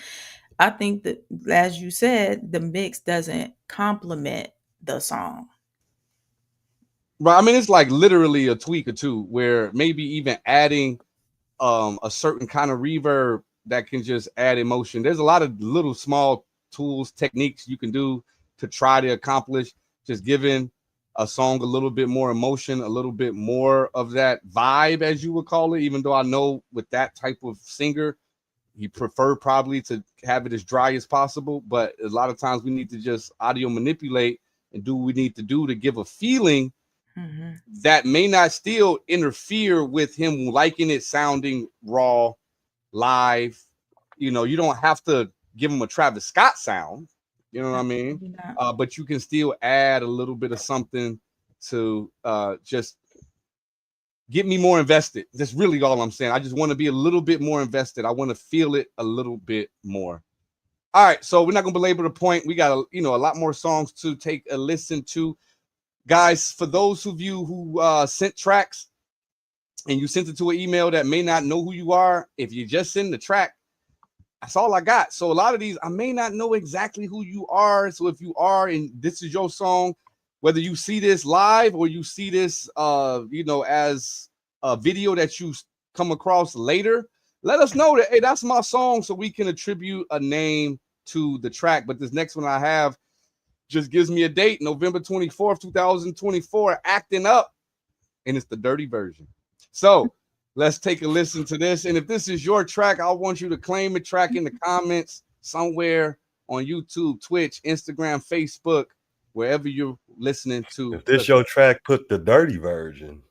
I think that, as you said, the mix doesn't complement the song. Right. I mean, it's like literally a tweak or two, where maybe even adding a certain kind of reverb that can just add emotion. There's a lot of little small tools, techniques you can do to try to accomplish just giving a song a little bit more emotion, a little bit more of that vibe, as you would call it, even though I know with that type of singer, he preferred probably to have it as dry as possible. But a lot of times we need to just audio manipulate and do what we need to do to give a feeling that may not still interfere with him liking it sounding raw, live. You don't have to give him a Travis Scott sound. You know what I mean? But you can still add a little bit of something to just get me more invested. That's really all I'm saying. I just want to be a little bit more invested. I want to feel it a little bit more. All right, so we're not going to belabor the point. We got a lot more songs to take a listen to. Guys, for those of you who sent tracks and you sent it to an email that may not know who you are, if you just send the track, that's all I got. So a lot of these, I may not know exactly who you are. So if you are, and this is your song, whether you see this live or you see this, as a video that you come across later, let us know that, hey, that's my song, so we can attribute a name to the track. But this next one I have just gives me a date, November 24th, 2024, Acting Up, and it's the dirty version. So let's take a listen to this. And if this is your track, I want you to claim a track in the comments somewhere on YouTube, Twitch, Instagram, Facebook, wherever you're listening to. If this your track, put the dirty version.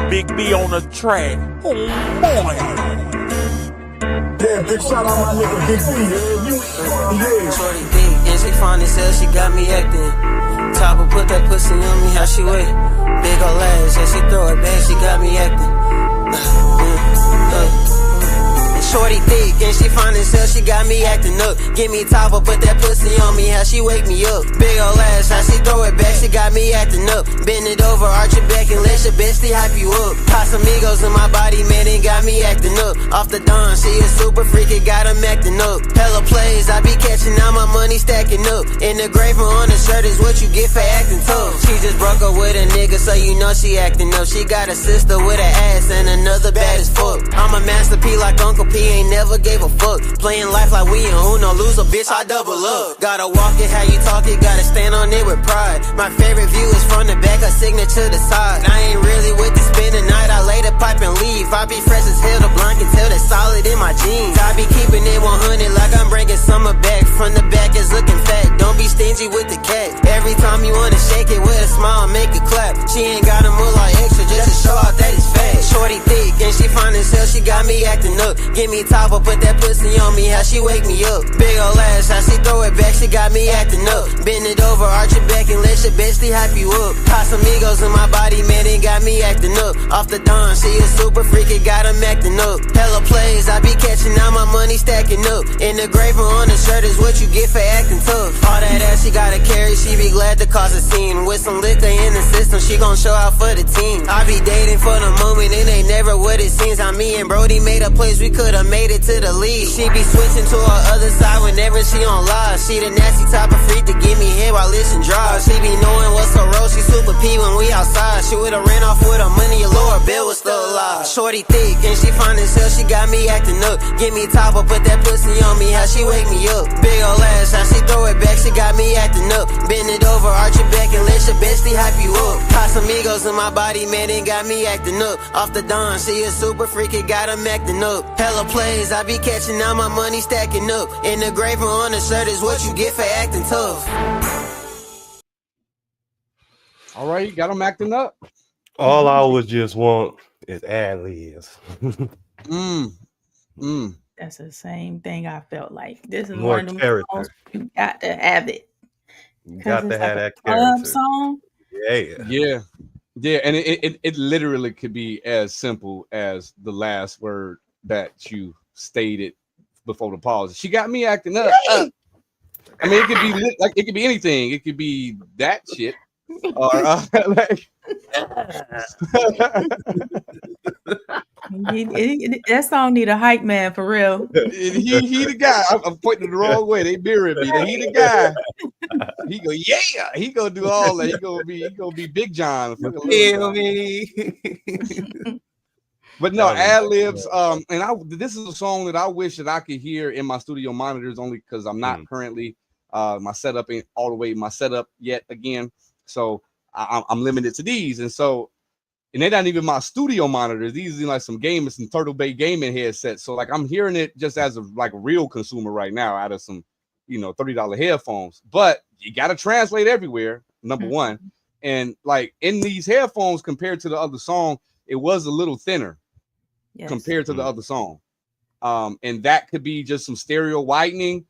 Big B on the track. Oh boy. Yeah, big shout out my nigga Big B. Yeah. Shorty big and she fine as hell, she got me acting. Topper put that pussy on me, how she wait. Big ol' ass, and she throw it back, she got me acting. Shorty thick and she fine as hell, she got me acting up. Give me Topper, put that pussy on me, how she wake me up. Big ol' ass, how she throw it back, she got me acting up. Bend it over, arch it back and let your bestie hype you up. Casamigos in my body, man, it got me acting up. Off the dawn, she a super freak, it got him acting up. Hella plays, I be catching out my money stacking up. In the grave on the shirt is what you get for acting tough. She just broke up with a nigga, so you know she acting up. She got a sister with an ass and another bad as fuck. I'm a master P like Uncle P, ain't never gave a fuck. Playing life like we in Uno, lose a bitch, I double up. Gotta walk it how you talk it, gotta stand on it with pride. My favorite view is from the back, a signature to the side. I ain't really with the spin the night, I lay the pipe and leave. I be fresh as hell, the blind can tell that's solid in my jeans. I be keeping it 100 like I'm bringing summer back. From the back is looking fat, She ain't gotta move like extra just to show out that it's fat. Shorty thick and she fine as hell, she got me acting up. Give me top, or put that pussy on me, how she wake me up. Big ol' ass, how she throw it back, she got me acting up. Bend it over, arch it back and let your bestie hype you up. Casamigos in my body, man, it got me acting up. Off the dawn, she is super freaky, got him acting up. Hella plays, I be catching out my money stacking up. In the grave on the shirt is what you get for acting tough. All that ass she gotta carry, she be glad to cause a scene. With some liquor in the system, she gon' show out for the team. I be dating for the moment, it ain't never what it seems. I'm me and Brody made a place, we could've made it to the lead. She be switching to her other side whenever she on live. She the nasty type of freak to give me head while listen drive. She be knowing what's so roll, she super P when we outside. She would've ran off with her money, your lower bill was still alive. Shorty thick and she fine as hell, she got me acting up. Give me top, or put that pussy on me, how she wake me up. Big ol' ass, how she throw it back, she got me acting up. Bend it over, arch it back and let your bestie hype you up. Casamigos in my body, man, it got me acting up. Off the dawn, she is super freaky, got him acting up. Hella plays, I be catching out my money stacking up. In the grave on the shirt is what you get for acting tough. All right, got him acting up. All I would just want is ad-libs. That's the same thing I felt like. This is More one of them character. songs you got to have it. You got to it's have like that a club character. song. Yeah, and it literally could be as simple as the last word that you stated before the pause. She got me acting up. I mean, it could be like it could be anything. It could be that shit, or like. That song need a hype man for real. He the guy. I'm pointing the wrong way. They mirroring me. He the guy. He go, yeah. He gonna do all that. He gonna be Big John. Feel me. But no, ad-libs. And this is a song that I wish that I could hear in my studio monitors, only because I'm not currently my setup ain't all the way my setup yet again. So I'm limited to these, and they're not even my studio monitors. These are like some gaming, some Turtle Bay gaming headsets. So like I'm hearing it just as a real consumer right now out of some, $30 headphones. But you got to translate everywhere. Number one, and like in these headphones compared to the other song, it was a little thinner compared to the other song. And that could be just some stereo widening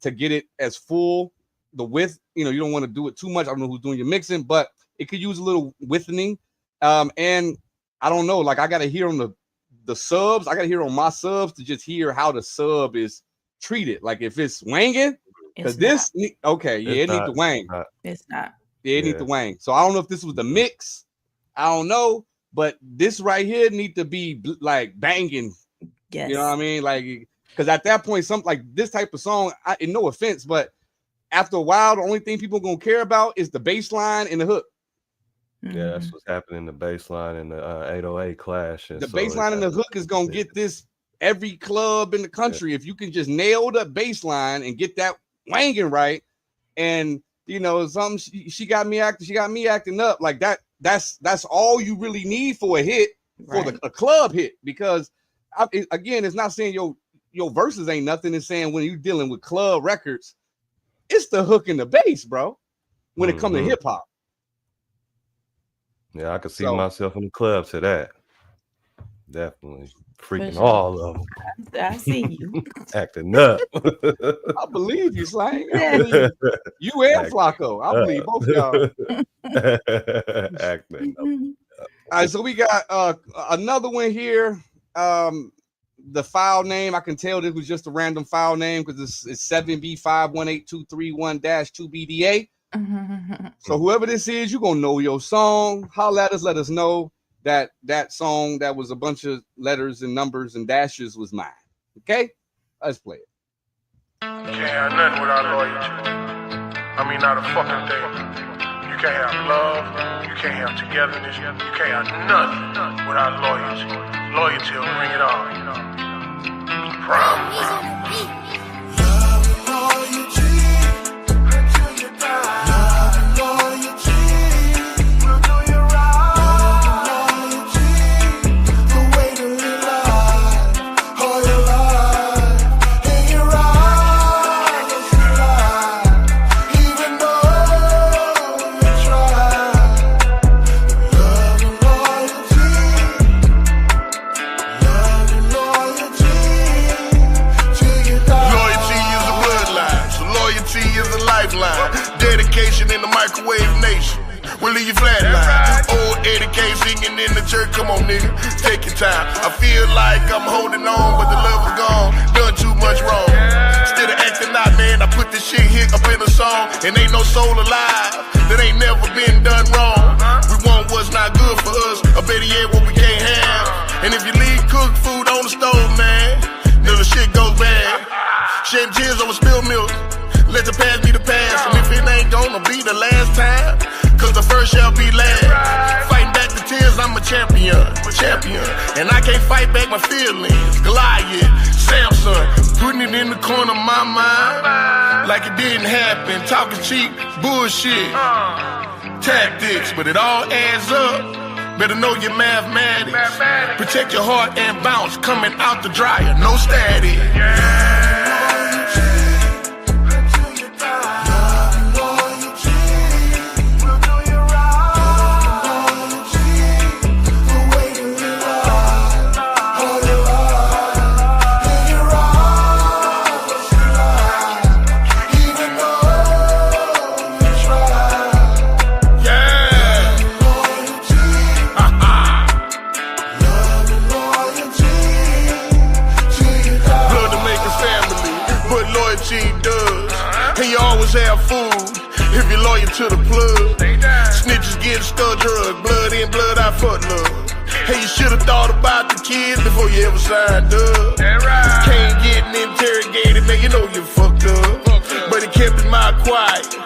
to get it as full. The width, you don't want to do it too much. I don't know who's doing your mixing, but it could use a little widthening. And I don't know, like I gotta hear on the subs, I gotta hear on my subs to just hear how the sub is treated. Like if it's wanging, because it needs the wang. It's not. Yeah, it needs the wang. So I don't know if this was the mix. I don't know, but this right here need to be like banging. Yes. You know what I mean? Like, because at that point, something like this type of song, and no offense, but after a while, the only thing people gonna care about is the bass line and the hook. Yeah, that's what's happening in the bass line and the 808 clash. The bass line and the hook is gonna get this every club in the country. If you can just nail the bass line and get that wanging right, and something she got me acting up like that. That's all you really need for a hit, for a club hit. Because again, it's not saying your verses ain't nothing. It's saying when you're dealing with club records, it's the hook and the bass, bro. When it comes to hip hop. Yeah, I could see myself in the club to that. Definitely. Freaking all of them. I see you. Acting up. I believe you, Slang. You and Flacco. I believe both y'all. Acting up. All right, so we got another one here. The file name, I can tell this was just a random file name because it's 7B518231-2BDA. So whoever this is, you're gonna know your song. Holla at us, let us know that song that was a bunch of letters and numbers and dashes was mine. Okay, let's play it. You can't have nothing without loyalty. I mean, not a fucking thing. You can't have love, you can't have togetherness, you can't have nothing without loyalty. Loyalty will bring it all. Promise. lifeline. Dedication in the microwave nation. We'll leave you flatline. Old Eddie K singing in the church. Come on, nigga, take your time. I feel like I'm holding on, but the love is gone. Done too much wrong. Instead of acting out, man, I put this shit here up in a song. And ain't no soul alive that ain't never been done wrong. We want what's not good for us, or better yet, what we can't have. And if you leave cooked food on the stove, man, then the shit goes bad. Shedding tears over spilled milk. Let the past be the past. And if it ain't gonna be the last time, cause the first shall be last. Fighting back the tears, I'm a champion. And I can't fight back my feelings. Goliath, Samson, putting it in the corner of my mind like it didn't happen. Talking cheap, bullshit, tactics, but it all adds up. Better know your mathematics. Protect your heart and bounce. Coming out the dryer, no static. Have food if you're loyal to the plug. Snitches getting stuck drug, blood in, blood out, fuck love. Hey, you should have thought about the kids before you ever signed up. Can't get interrogated, man, you know you fucked up. But he kept his mouth quiet.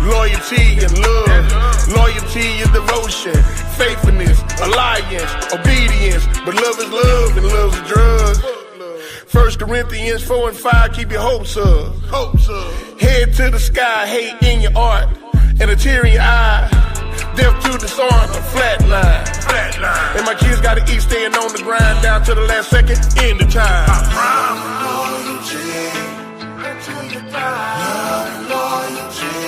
Loyalty and love, loyalty and devotion, faithfulness, alliance, obedience. But love is love and love's a drug. 1 Corinthians 4 and 5, keep your hopes up. Head to the sky, hate in your art, and a tear in your eye. Death to dishonor, flatline. And my kids gotta eat, staying on the grind down to the last second, in the time. Loyalty until you die. Love and loyalty.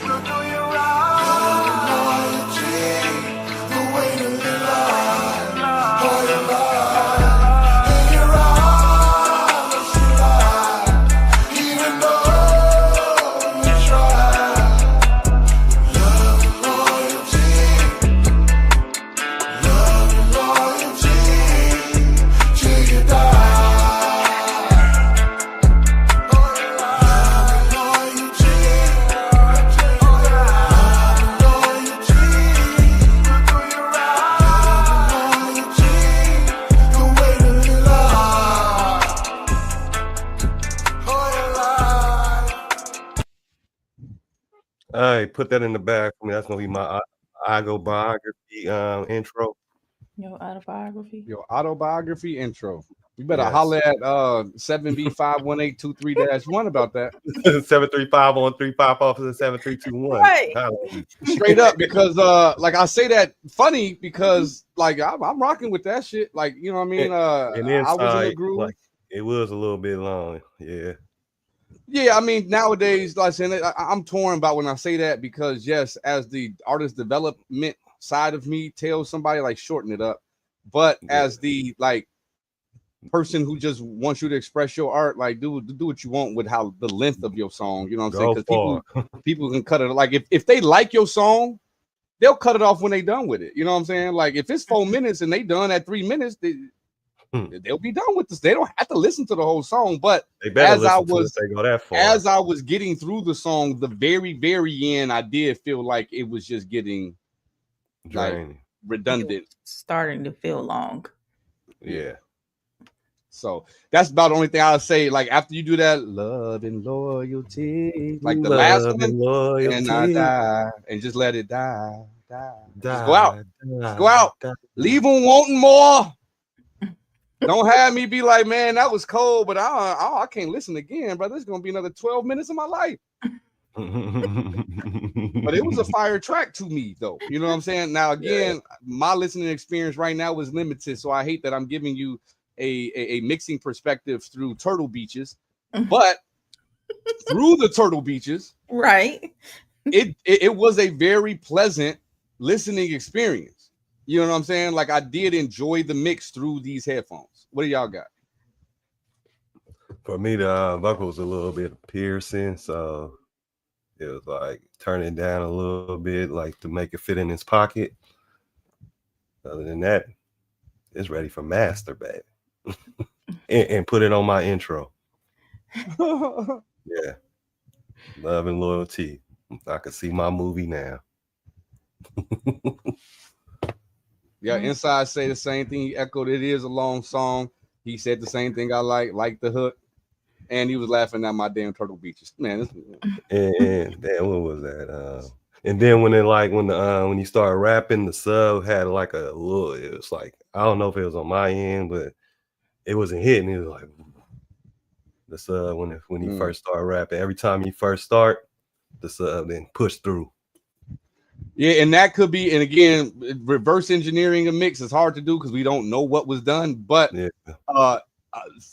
We'll do you right. Loyalty, the way to live life. For your life. All right, put that in the bag for me. That's gonna be my autobiography intro. Your autobiography. Your autobiography intro. You better holler at 7B51823-1 about that. 735-135 officer 7321. Right. Straight up, because like I say that funny because like I'm rocking with that shit. Like, you know what I mean? And inside, I was in the groove. like, it was a little bit long. Yeah. Yeah, I mean, nowadays, like I said, I'm torn about when I say that because, yes, as the artist development side of me tells somebody, like, shorten it up. But as the, like, person who just wants you to express your art, like, do what you want with how the length of your song, you know what I'm saying? Because people can cut it. Like, if they like your song, they'll cut it off when they done with it. You know what I'm saying? Like, if it's 4 minutes and they done at 3 minutes, they'll be done with this. They don't have to listen to the whole song. But as I was getting through the song, the very, very end, I did feel like it was just getting like redundant, starting to feel long. Yeah. So that's about the only thing I'll say. Like after you do that, love and loyalty, like the last one, and I die, and just let it die. Just go out, go out, leave them wanting more. Don't have me be like, man, that was cold, but I can't listen again, brother. It's gonna be another 12 minutes of my life. But it was a fire track to me, though. You know what I'm saying? Now, again, my listening experience right now is limited, so I hate that I'm giving you a mixing perspective through Turtle Beaches, but through the Turtle Beaches, right? It was a very pleasant listening experience. You know what I'm saying? Like I did enjoy the mix through these headphones. What do y'all got? For me, the vocals a little bit piercing, so It was like turn it down a little bit, like to make it fit in his pocket. Other than that, it's ready for master, baby. and put it on my intro. Yeah. Love and Loyalty. I can see my movie now. Yeah, Inside say the same thing. He echoed, it is a long song. He said the same thing. I like the hook. And he was laughing at my damn Turtle Beaches. Man, and damn, what was that? And then when you started rapping, the sub had like a little, it was like, I don't know if it was on my end, but it wasn't hitting. It was like the sub when he first started rapping. Every time you first start, the sub then push through. Yeah, and that could be, and again, reverse engineering a mix is hard to do because we don't know what was done. But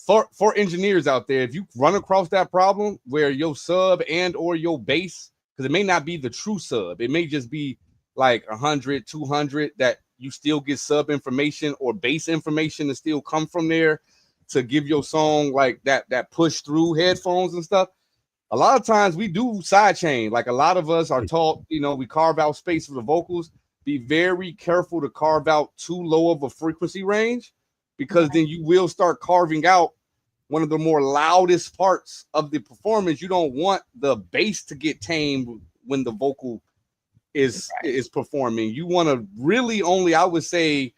for engineers out there, if you run across that problem where your sub and or your bass, because it may not be the true sub, it may just be like 100, 200 that you still get sub information or bass information to still come from there to give your song like that push through headphones and stuff. A lot of times we do sidechain. Like a lot of us are taught, we carve out space for the vocals. Be very careful to carve out too low of a frequency range, because then you will start carving out one of the more loudest parts of the performance. You don't want the bass to get tamed when the vocal is performing. You want to really only, I would say,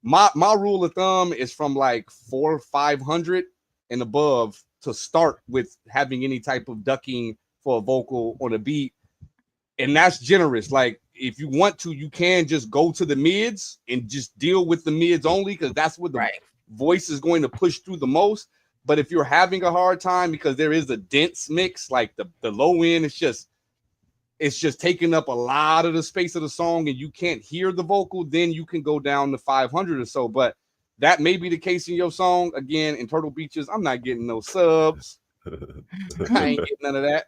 my rule of thumb is from like 400 or 500 and above to start with having any type of ducking for a vocal on a beat. And that's generous. Like if you want to, you can just go to the mids and just deal with the mids only, because that's where the voice is going to push through the most. But if you're having a hard time because there is a dense mix, like the low end, it's just taking up a lot of the space of the song and you can't hear the vocal, then you can go down to 500 or so. But that may be the case in your song. Again, in Turtle Beaches, I'm not getting no subs. I ain't getting none of that.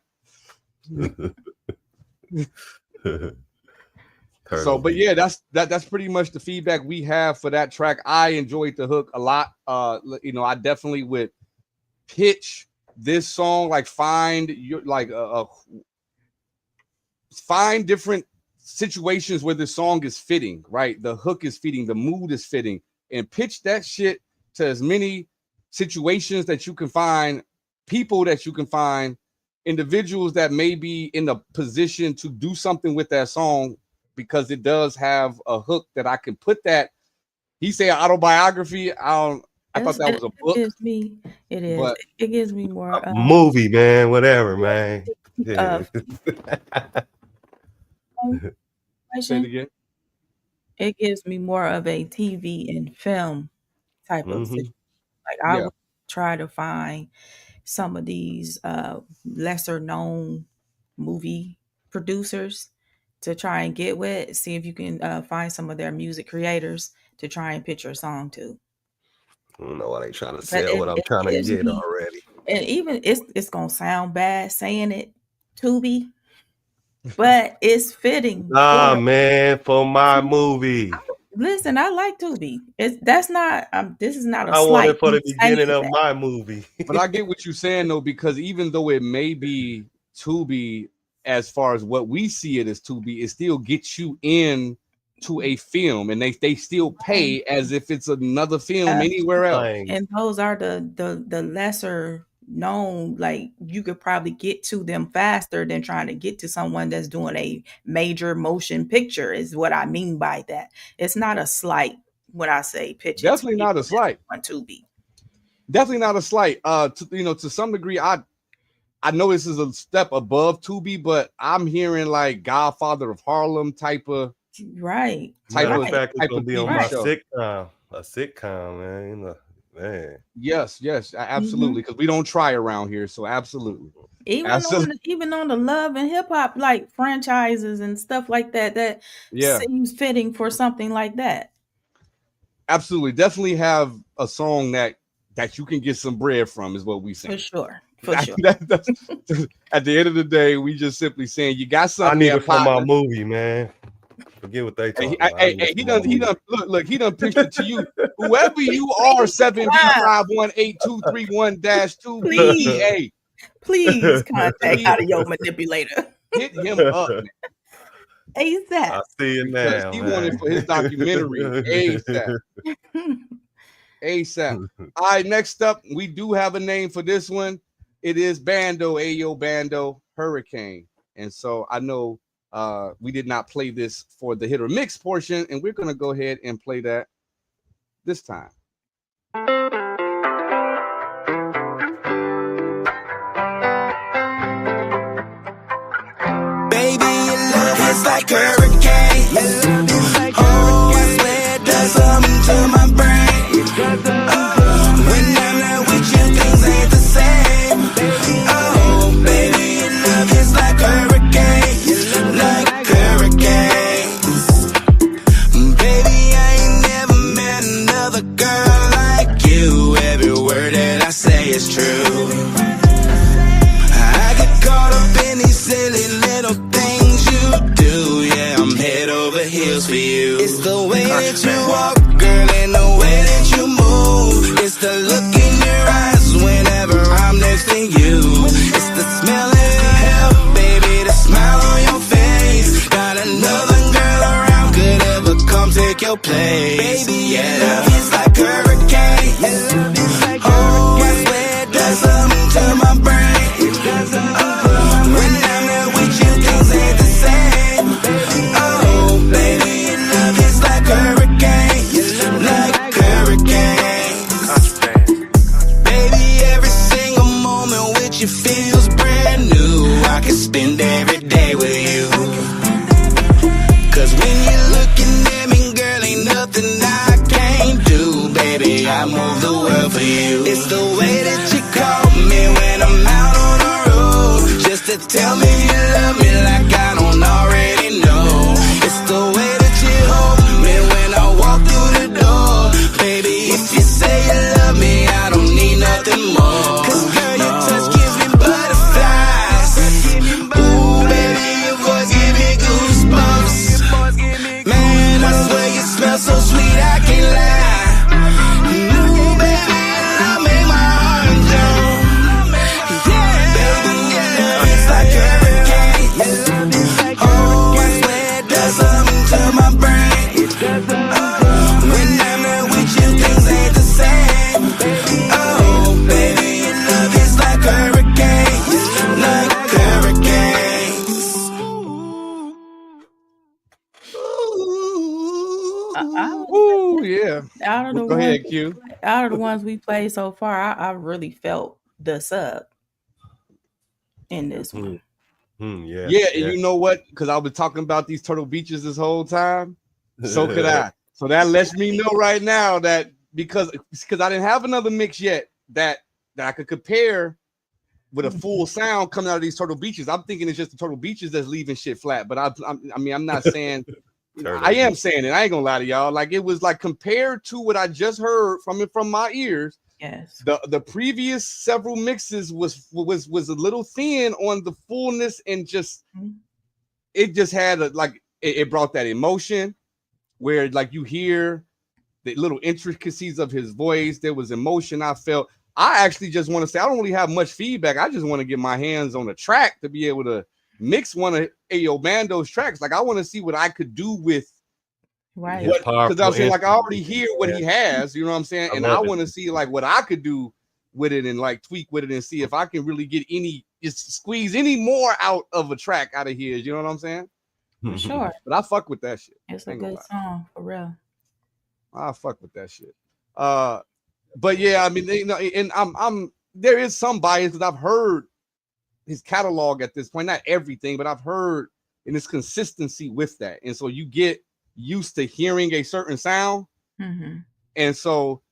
So, but yeah, that's pretty much the feedback we have for that track. I enjoyed the hook a lot. I definitely would pitch this song, like find different situations where the song is fitting, right? The hook is fitting, the mood is fitting, and pitch that shit to as many situations that you can find, people that you can find, individuals that may be in a position to do something with that song, because it does have a hook that I can put that. He said autobiography. I thought that was a book. It is. It gives me more movie, man. Whatever, man. Yeah. Say it again. It gives me more of a TV and film type of situation. Like I would try to find some of these lesser known movie producers to try and get with, see if you can find some of their music creators to try and pitch your song to. I don't know why they trying to sell what I'm trying to get already. And even it's gonna sound bad saying it, Tubi, but it's fitting. Nah, man, for my movie. Listen, I like Tubi. This is not a I slight. want it for the beginning of my movie. But I get what you're saying though, because even though it may be Tubi, as far as what we see it as Tubi, it still gets you in to a film, and they still pay as if it's another film anywhere else. And those are the lesser known, like you could probably get to them faster than trying to get to someone that's doing a major motion picture, is what I mean by that. It's not a slight when I say pitch. Definitely not a slight. On Tubi. Definitely not a slight. To some degree, I know this is a step above Tubi, but I'm hearing like Godfather of Harlem type of right. Type of be on my sitcom, a sitcom, man. Yes, absolutely. Because we don't try around here, so absolutely. Even on the love and hip hop like franchises and stuff like that seems fitting for something like that. Absolutely, definitely have a song that you can get some bread from, is what we say. For sure. At the end of the day, we just simply saying you got something. I need it for my movie, man. Forget what they talking about. He done pitched it to you. Whoever you are, 7B518-231-2 please contact Audio Manipulator. Hit him up, man. ASAP. I see it now. He wanted for his documentary ASAP. ASAP. All right, next up, we do have a name for this one. It is Bando, Ayo Bando, Hurricane. And so I know we did not play this for the hit or mix portion, and we're gonna go ahead and play that this time. Baby, your love is like hurricane. Oh, I swear it does something to my brain. When I'm not with you, things ain't the same. Oh, baby, your love is like hurricane. Like hurricanes. Baby, I ain't never met another girl like you. Every word that I say is true. I get caught up in these silly little things you do. Yeah, I'm head over heels for you. It's the way that you walk, girl, and the way that you move. It's the look in your eyes whenever I'm next to you. It's the smell of your hair, baby, the smile on your face. Got another girl around, could ever come take your place. Baby, your love is like hurricane. Oh, I swear it does something to my brain. When I'm not with you, things ain't the same. Oh, baby, your love is like hurricane. Like hurricanes. Baby, every single moment with you feels brand new. I can spend every day with you. Cause when you're looking at me, girl, ain't nothing I can't do. Baby, I move the world for you. It's the way that you call me when I'm out on the road. Just to tell me you love me like I don't already know. It's the way that you hold me when I walk through the door. Baby, if you say you love me, I don't need nothing more. Cause girl, your touch gives me butterflies. Ooh, baby, your voice give me goosebumps. Man, I swear you smell so sweet, I can't lie. Ooh, baby, your love make my heart jump. Yeah, baby, your love is like hurricane. Oh, I swear it does something to my brain. When I'm not with you, things ain't the same. Oh, baby, your love is like hurricane. Like hurricanes. Ooh, yeah. Out of the Go ones, ahead, Q. out of the ones we played so far, I really felt the sub in this one. Yeah, and you know what? Because I was talking about these Turtle Beaches this whole time. So could I. So that lets me know right now that because I didn't have another mix yet that I could compare with a full sound coming out of these Turtle Beaches. I'm thinking it's just the Turtle Beaches that's leaving shit flat. But I'm not saying. I am saying it. I ain't gonna lie to y'all. Like it was like compared to what I just heard from my ears. Yes. The previous several mixes was a little thin on the fullness and just it just had it brought that emotion where like you hear the little intricacies of his voice. There was emotion I felt. I actually just want to say I don't really have much feedback. I just want to get my hands on a track to be able to mix one of Ayo Bando's tracks. Like I want to see what I could do with right. Because I was saying like I already hear what he has, you know what I'm saying? And I want to see like what I could do with it and like tweak with it and see if I can really get just squeeze any more out of a track out of here. You know what I'm saying? For sure. But I fuck with that shit. It's a good song for real. I fuck with that shit. But yeah, I mean, you know, and I'm there is some bias because I've heard his catalog at this point, not everything, but I've heard in his consistency with that. And so you get used to hearing a certain sound. And so,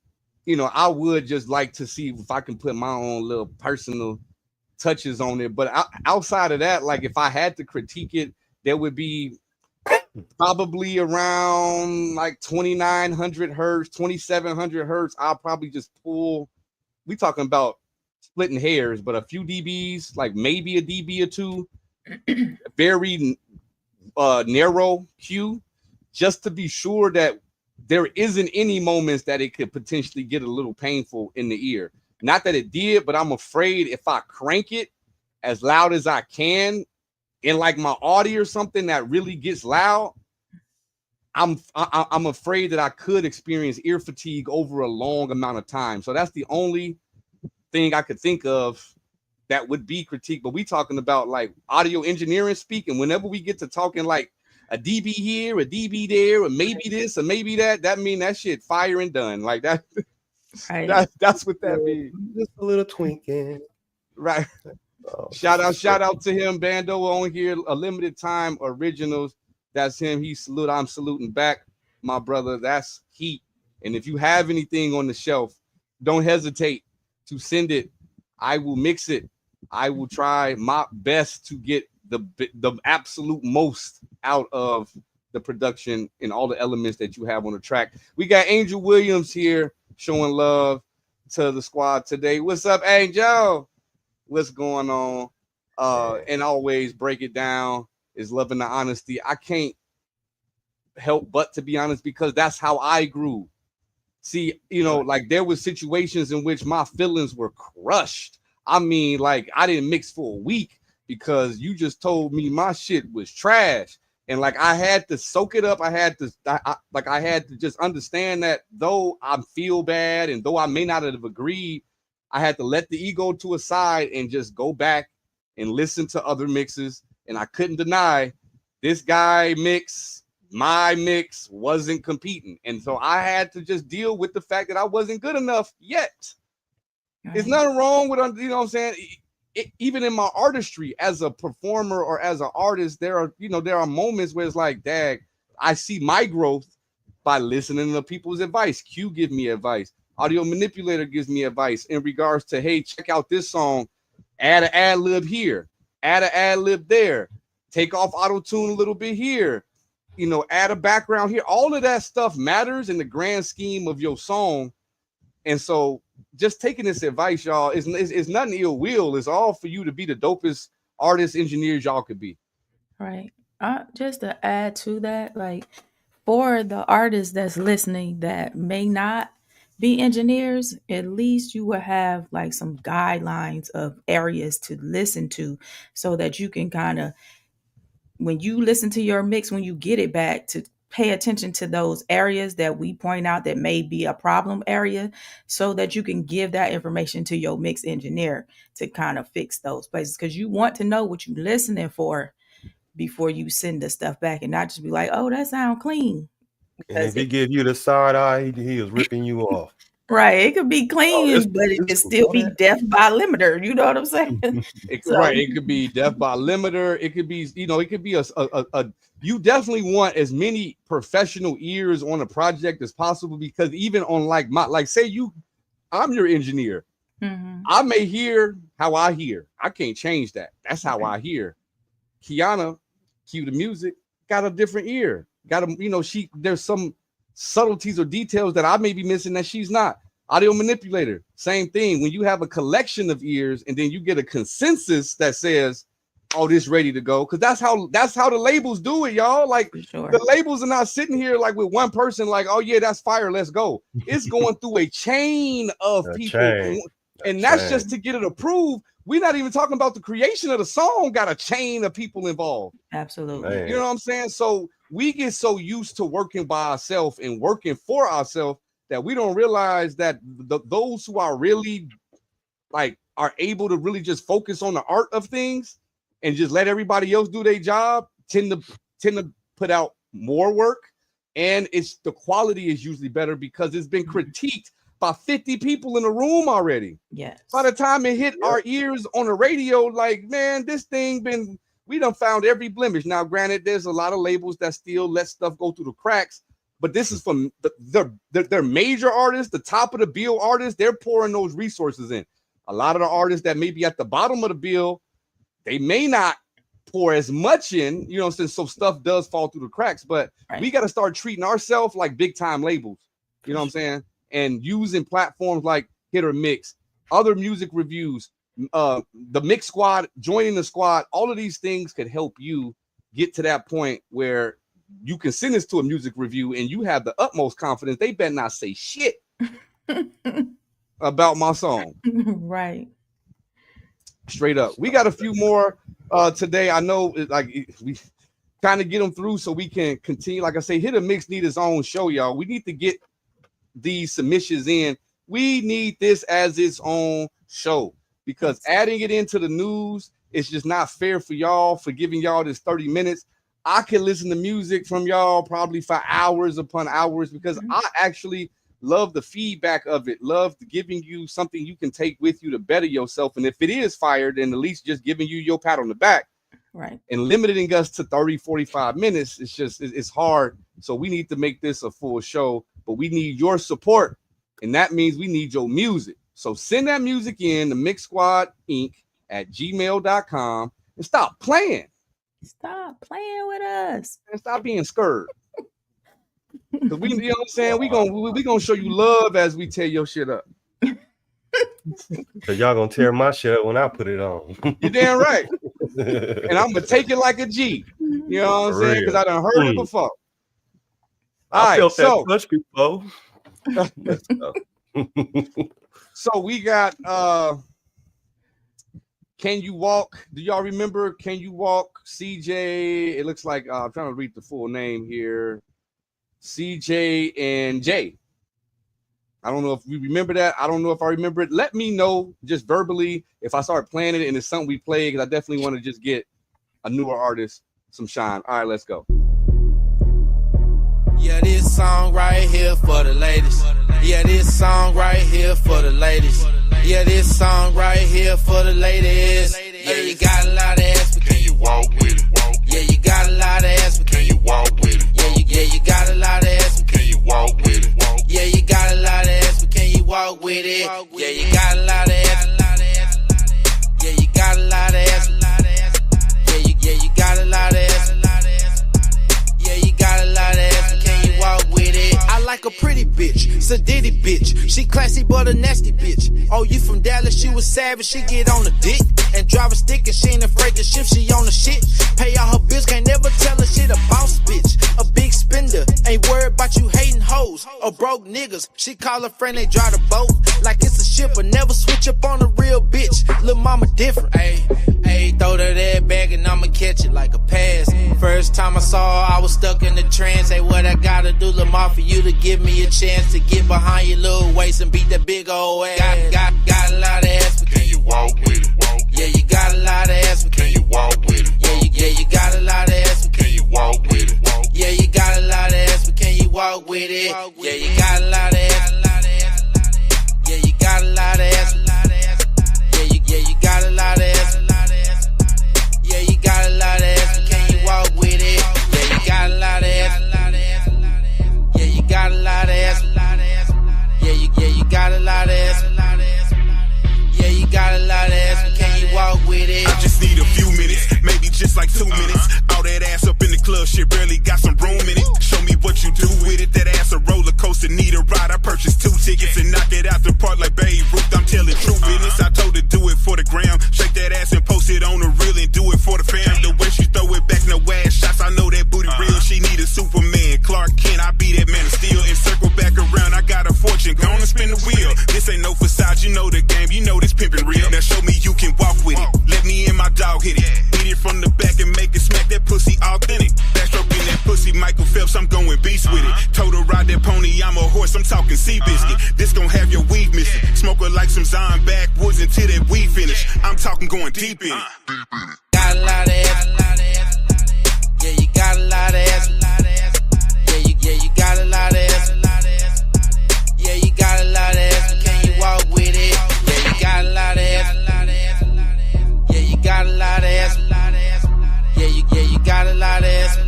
you know, I would just like to see if I can put my own little personal touches on it. But outside of that, like if I had to critique it, there would be probably around like 2,900 hertz, 2,700 hertz. I'll probably just pull, we talking about splitting hairs, but a few dBs, like maybe a dB or two, very narrow Q, just to be sure that there isn't any moments that it could potentially get a little painful in the ear. Not that it did, but I'm afraid if I crank it as loud as I can, in like my audio or something that really gets loud, I'm afraid that I could experience ear fatigue over a long amount of time. So that's the only thing I could think of that would be critique. But we talking about like audio engineering speak, and whenever we get to talking like a dB here, a dB there, or maybe this, or maybe that mean that shit fire and done. Like that. Right. That's what that means. Just a little twinking. Right. Oh, shout out to him, Bando on here, a limited time originals. That's him. He salute. I'm saluting back, my brother. That's heat. And if you have anything on the shelf, don't hesitate to send it. I will mix it. I will try my best to get the absolute most out of the production and all the elements that you have on the track. We got Angel Williams here showing love to the squad today. What's up, Angel? What's going on? And always break it down is loving the honesty. I can't help but to be honest, because that's how I grew. See, you know, like there was situations in which my feelings were crushed. I mean, like I didn't mix for a week because you just told me my shit was trash. And like I had to soak it up. I had to just understand that though I feel bad and though I may not have agreed, I had to let the ego to a side and just go back and listen to other mixes. And I couldn't deny this guy mix, my mix wasn't competing. And so I had to just deal with the fact that I wasn't good enough yet. There's nothing wrong with, you know what I'm saying? Even in my artistry as a performer or as an artist, there are moments where it's like, dang, I see my growth by listening to people's advice. Q give me advice. Audio Manipulator gives me advice in regards to, hey, check out this song, add an ad lib here, add an ad lib there, take off auto tune a little bit here, you know, add a background here. All of that stuff matters in the grand scheme of your song. And so just taking this advice, y'all, is nothing ill will. It's all for you to be the dopest artists, engineers y'all could be. Right. Just to add to that, like for the artists that's listening that may not be engineers, at least you will have like some guidelines of areas to listen to so that you can kind of, when you listen to your mix, when you get it back, to pay attention to those areas that we point out that may be a problem area so that you can give that information to your mix engineer to kind of fix those places, because you want to know what you're listening for before you send the stuff back and not just be like, oh, that sounds clean. And if he give you the side eye, he is ripping you off. Right. It could be clean, but it could still be death by limiter. You know what I'm saying? Right. It could be death by limiter. It could be, you know, it could be a you definitely want as many professional ears on a project as possible, because even on like say I'm your engineer. Mm-hmm. I may hear how I hear. I can't change that. That's how I hear. Kiana, cue the music, got a different ear. Got a, you know, there's some subtleties or details that I may be missing that she's not. Audio Manipulator, same thing. When you have a collection of ears and then you get a consensus that says, oh, this ready to go, because that's how the labels do it, y'all. Like the labels are not sitting here like with one person like, oh yeah, that's fire, let's go. It's going through a chain of people, and that's just to get it approved. We're not even talking about the creation of the song, got a chain of people involved. Absolutely. Man. You know what I'm saying? So we get so used to working by ourselves and working for ourselves that we don't realize that those who are really like are able to really just focus on the art of things and just let everybody else do their job tend to put out more work, and the quality is usually better because it's been critiqued by 50 people in the room already. Yes. By the time it hit our ears on the radio, like, man, this thing we done found every blemish. Now, granted, there's a lot of labels that still let stuff go through the cracks, but this is from their major artists, the top of the bill artists. They're pouring those resources in. A lot of the artists that may be at the bottom of the bill, they may not pour as much in, you know, so stuff does fall through the cracks. But we got to start treating ourselves like big time labels. You know what I'm saying? And using platforms like Hit or Mix, other music reviews, the Mix Squad, joining the squad, all of these things could help you get to that point where you can send this to a music review and you have the utmost confidence. They better not say shit about my song. Right. Straight up. We got a few more today. I know we kind of get them through so we can continue. Like I say, Hit a Mix need its own show, y'all. We need to get these submissions in. We need this as its own show because adding it into the news is just not fair for y'all, for giving y'all this 30 minutes. I can listen to music from y'all probably for hours upon hours because I actually love the feedback of it, love giving you something you can take with you to better yourself. And if it is fired, then at least just giving you your pat on the back. Right. And limiting us to 30, 45 minutes, it's hard. So we need to make this a full show, but we need your support. And that means we need your music. So send that music in to mixsquadinc@gmail.com and stop playing. Stop playing with us. And stop being scared. Because we, you know what I'm saying? We gonna show you love as we tear your shit up. So y'all gonna tear my shit up when I put it on. You're damn right. And I'm gonna take it like a G. You know what I'm saying? Because I done heard it before. I felt that touch before. So we got Can You Walk? Do y'all remember Can You Walk? CJ, it looks like I'm trying to read the full name here. CJ and J. I don't know if we remember that. I don't know if I remember it. Let me know just verbally if I start playing it and it's something we play, because I definitely want to just get a newer artist some shine. All right, let's go. Yeah, this song right here for the ladies. Yeah, this song right here for the ladies. Yeah, this song right here for the ladies. Yeah, you got a lot of ass, but can you walk with it? Yeah, you got a lot of ass, but can you walk with it? Yeah, you got a lot of ass, but can you walk with it? Yeah, you got a lot of ass, but can you walk with it? Yeah, you got a lot of ass. Yeah, you got a lot of ass. Yeah, you got a lot of ass. Yeah, you got a lot of ass, but can you walk with it? I like a pretty bitch, sadiddy bitch. She classy but a nasty bitch. Oh, you from Dallas, she was savage, she get on the dick and drive a stick and she ain't afraid to shift, she on the shit. Pay all her bills, can't never tell her shit a boss bitch. A big spender, ain't worried about you hating hoes or broke niggas. She call her friend, they drive the boat like it's a ship, but never switch up on a real bitch. Lil' mama different, ayy, throw her that bag and I'ma catch it like a pass. First time I saw her, I was stuck in the trance. Say what I gotta do, Lamar, for you to give me a chance to get behind your little waist and beat that big old ass. Got a lot of ass, but can you walk with it? Yeah, you got a lot of ass, but can you walk with it? Yeah, you got a lot of ass, but can you walk with it? Yeah, you got a lot of ass, but can you walk with it? Yeah, you got a lot of ass. Yeah, you got a lot of ass. Yeah, you got a lot of ass. Yeah, you got a lot of ass, but can you walk with it? Yeah, you got a lot of ass. Yeah, you got a lot of ass. Yeah, you got a lot of ass. Yeah, you got a lot of ass, but can you walk with it? I just need a few minutes, maybe just like 2 minutes. All that ass up in the club, shit barely got some room in it. Show me what you do with it, that ass a roller coaster, need a ride. I purchased 2 tickets and knock it out the park like Babe Ruth. I'm telling true business, I told her do it for the gram. Shake that ass and post it on the reel and do it for the fam. The way she throw it back, no ass shots, I know that booty real. She need a Superman, Clark Kent, I be that man of steel. And circle back around, I got a fortune, gonna spin the wheel. This ain't no facade, you know the game, you know this pimpin' real. Now show me you can walk with it, let me and my dog hit it. Hit it from the back and make it smack, that pussy authentic. Backstroking that pussy, Michael Phelps, I'm going beast with it. Told her ride that pony, I'm a horse, I'm talking Seabiscuit. This gon' have your weave missing. Smoke her like some Zion backwoods until that weed finish. I'm talking going deep in it. Got a lot of ass. Yeah, you got a lot of ass. Yeah, you got a lot of ass. Yeah, you got a lot of ass, but can you walk with it? Yeah, you got a lot of ass. Yeah, you got a lot of ass. Yeah, you got a lot of ass.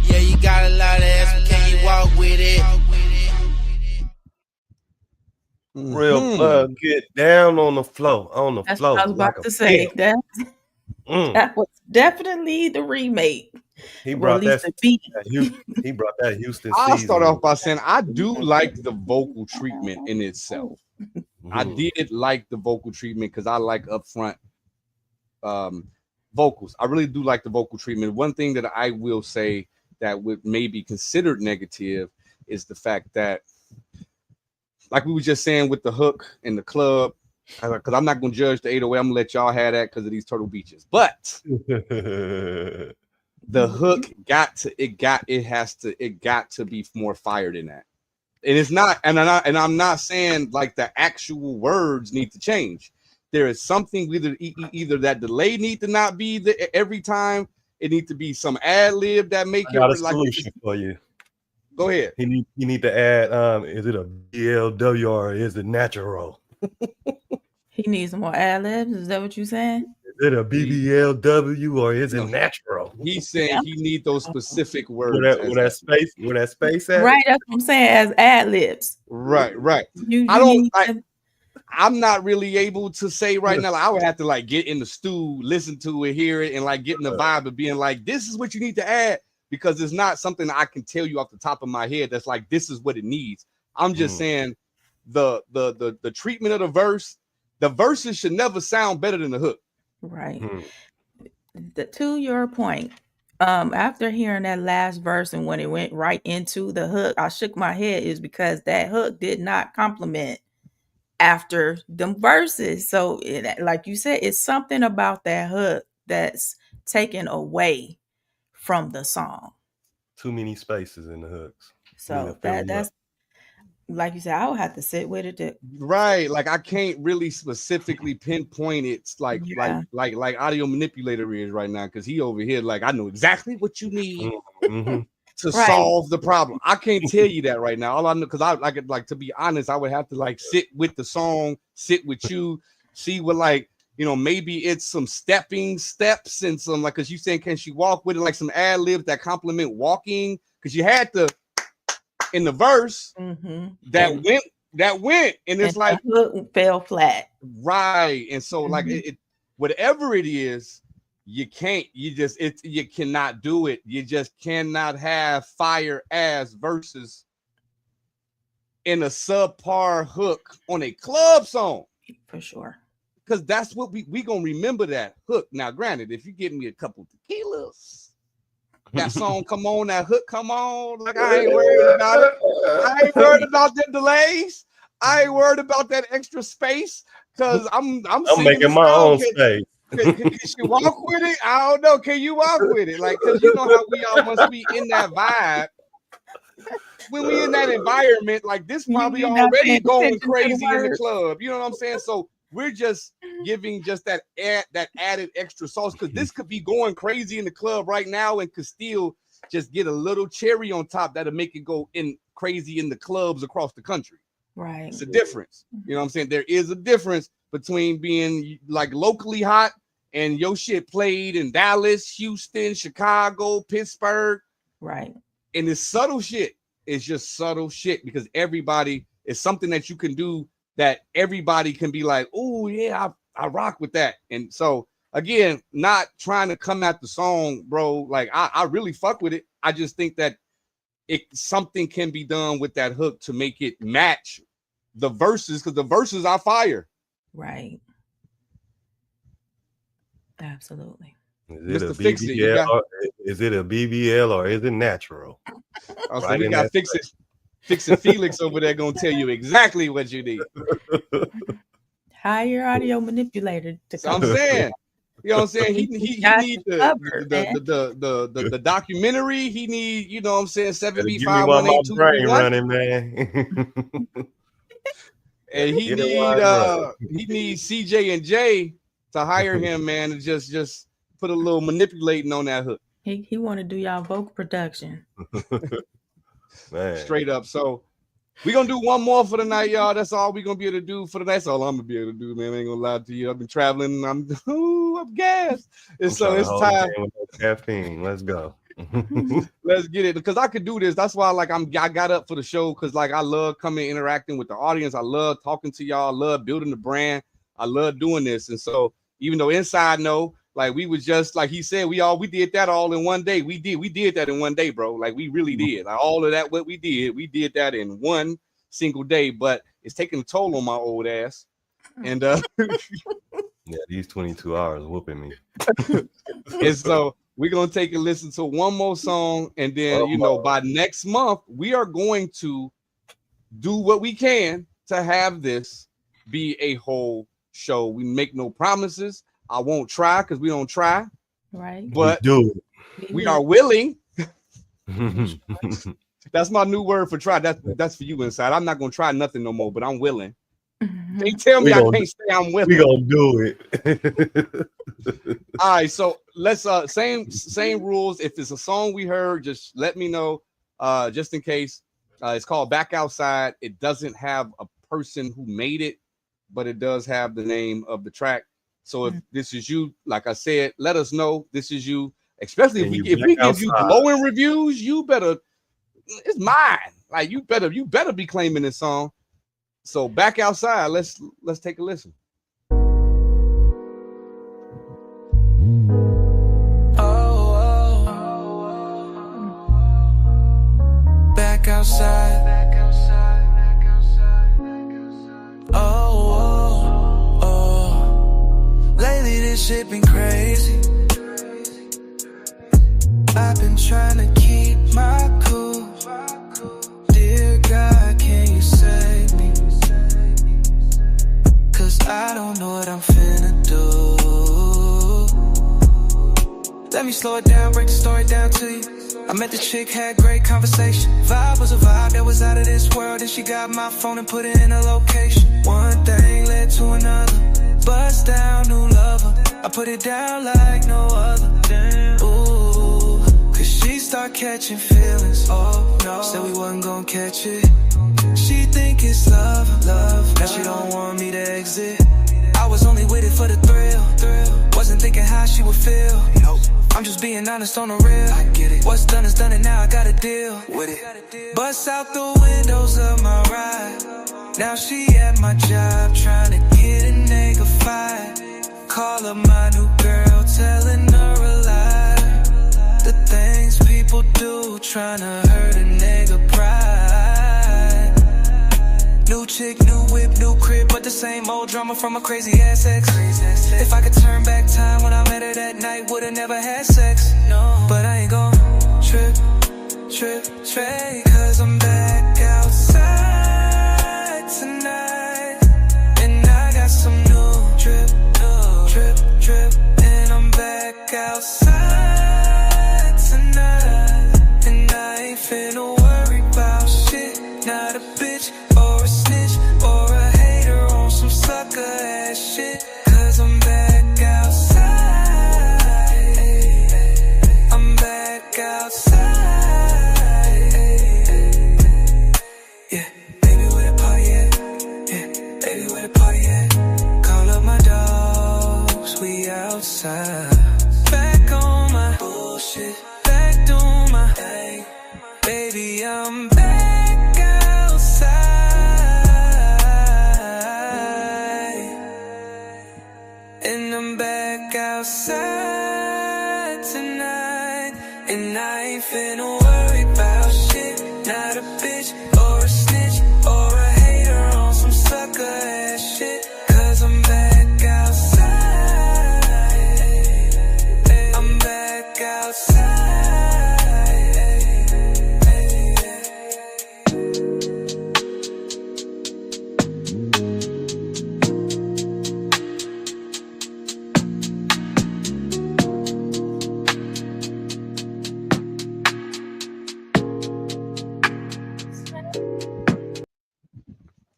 Yeah, you got a lot of ass, but can you walk with it? Real plug, get down on the floor, That's what I was about to say. That was definitely the remake. He brought that. The beat. He brought that Houston. I'll start off by saying I do like the vocal treatment in itself. I did like the vocal treatment because I like upfront vocals. I really do like the vocal treatment. One thing that I will say that would maybe considered negative is the fact that, like we were just saying with the hook in the club, because I'm not gonna judge the 808. I'm gonna let y'all have that because of these Turtle Beaches. But the hook got to be more fire than that. And it's not, and I'm not saying like the actual words need to change. There is something either that delay need to not be every time. It needs to be some ad lib that make I got it a like solution for you. Go ahead. You need to add is it a BLW or is it natural? He needs some more ad libs. Is that what you're saying? Is it a BBLW or is it natural? He's saying he need those specific words. Where that space at? Right, that's what I'm saying, as ad libs. Right. I'm not really able to say right now. Like, I would have to like get in the stew, listen to it, hear it, and like get in the vibe of being like, this is what you need to add, because it's not something that I can tell you off the top of my head that's like this is what it needs. I'm just saying the treatment of the verse, the verses should never sound better than the hook. Right. To your point, after hearing that last verse and when it went right into the hook, I shook my head is because that hook did not compliment after them verses. So like you said, it's something about that hook that's taken away from the song. Too many spaces in the hooks. So that's like you said, I would have to sit with it. Right. Like I can't really specifically pinpoint it like Audio Manipulator is right now, because he over here like I know exactly what you need to solve the problem. I can't tell you that right now. All I know, because I like to be honest, I would have to like sit with the song, sit with you, see what like, you know, maybe it's some stepping steps and some like, because you saying can she walk with it, like some ad libs that complement walking, because you had to in the verse that went and it's like hook fell flat, right? And so like it whatever it is, you cannot do it. You just cannot have fire ass verses in a subpar hook on a club song, for sure, because that's what we gonna remember, that hook. Now granted, if you give me a couple tequilas, that song come on, that hook come on, like I ain't worried about it. I ain't worried about the delays. I ain't worried about that extra space, because I'm making my own space. Can you walk with it? I don't know. Can you walk with it? Like, because you know how we all must be in that vibe. When we in that environment, like this probably already going crazy in the club. You know what I'm saying? So we're just giving just that added extra sauce, because this could be going crazy in the club right now and could still just get a little cherry on top that'll make it go in crazy in the clubs across the country. Right. It's a difference. You know what I'm saying? There is a difference between being like locally hot and your shit played in Dallas, Houston, Chicago, Pittsburgh. Right. And it's subtle shit. It's just subtle shit, because everybody is something that you can do that everybody can be like, oh yeah, I rock with that. And so again, not trying to come at the song, bro. Like I really fuck with it. I just think that something can be done with that hook to make it match the verses, because the verses are fire. Right. Absolutely. Is it a BBL or is it natural? Oh, so we got Fixin' Felix over there gonna tell you exactly what you need. Hire Audio Manipulator to come. So I'm saying, you know what I'm saying? He need the documentary. He need, you know what I'm saying, 7B518 running, man. And he needs CJ and Jay to hire him, man, and just put a little manipulating on that hook. He want to do y'all vocal production. Man. Straight up. So we're gonna do one more for the night, y'all. That's all we're gonna be able to do for the night. That's all I'm gonna be able to do, man. I ain't gonna lie to you. I've been traveling. I'm gassed. And so it's time. Caffeine. Let's go. Let's get it, because I could do this. That's why like I got up for the show, because like I love coming interacting with the audience. I love talking to y'all. I love building the brand. I love doing this. And so even though inside know, like we was just like he said, we did that all in one day. We did that in one day, bro. Like we really did. Like all of that what we did that in one single day, but it's taking a toll on my old ass. And yeah, these 22 hours whooping me. And so we're gonna take a listen to one more song, and then by next month we are going to do what we can to have this be a whole show. We make no promises. I won't try because we don't try. Right. But we are willing. That's my new word for try. That's for you inside. I'm not gonna try nothing no more, but I'm willing. They tell me I can't stay. I'm willing. We gonna do it. All right, so let's same rules. If it's a song we heard, just let me know. Just in case. It's called Back Outside. It doesn't have a person who made it, but it does have the name of the track. So if this is you, like I said, let us know this is you. Especially if we give you glowing reviews, you better. It's mine. Like you better be claiming this song. So Back Outside. Let's take a listen. Back outside. Lately this shit been crazy. I've been trying to keep my cool. Dear God, can you save me? Cause I don't know what I'm finna do. Let me slow it down, break the story down to you. I met the chick, had great conversation. Vibe was a vibe that was out of this world. And she got my phone and put it in a location. One thing led to another. Bust down, new lover. I put it down like no other. Damn. Ooh, cause she start catching feelings. Oh no, said we wasn't gonna catch it. She think it's love. Now she don't want me to exit. I was only with it for the thrill. Wasn't thinking how she would feel. I'm just being honest on the real. I get it. What's done is done and now I gotta deal with it. Bust out the windows of my ride. Now she at my job trying to get a nigga fired. Call up my new girl telling her a lie. The things people do trying to hurt a nigga pride. New chick, new whip, new crib, but the same old drama from a crazy ass ex. If I could turn back time when I met her that night, would've never had sex. No, but I ain't gon' trip, cause I'm back outside tonight. And I got some new drip, and I'm back outside tonight. And I ain't finna worry about shit, not a bitch or a snitch or a hater on some sucker ass shit. Cause I'm back outside. I'm back outside. Yeah, baby, where the party at? Yeah, baby, where the party at? Call up my dogs, we outside. Back on my bullshit, back doing my thing. Baby, I'm back outside. And I'm back outside tonight. And I ain't finna worry about shit, not a bitch or a snitch or a hater on some sucker ass shit. Cause I'm back outside. I'm back outside.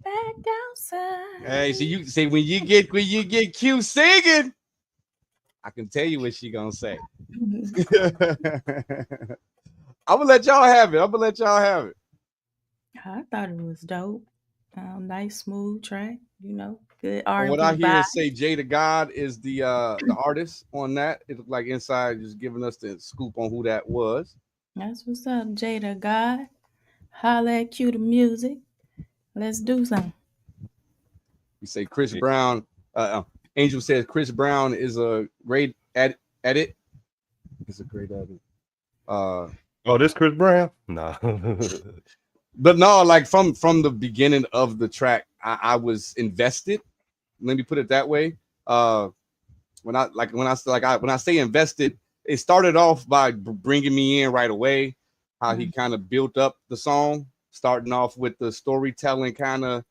Back outside. Hey, so you say when you get cute singing, I can tell you what she gonna say. I'm gonna let y'all have it. I thought it was dope. Nice, smooth track. You know, good R&B What I hear vibe. is say Jada God is the artist on that. It looked like Inside just giving us the scoop on who that was. That's what's up, Jada God. Holla at Q the music. Let's do something. You say Chris Brown. Angel says Chris Brown is a great edit. It's a great edit. Oh, this Chris Brown? No. But no, like from the beginning of the track, I was invested. Let me put it that way. When I say invested, it started off by bringing me in right away. How he kind of built up the song, starting off with the storytelling kind of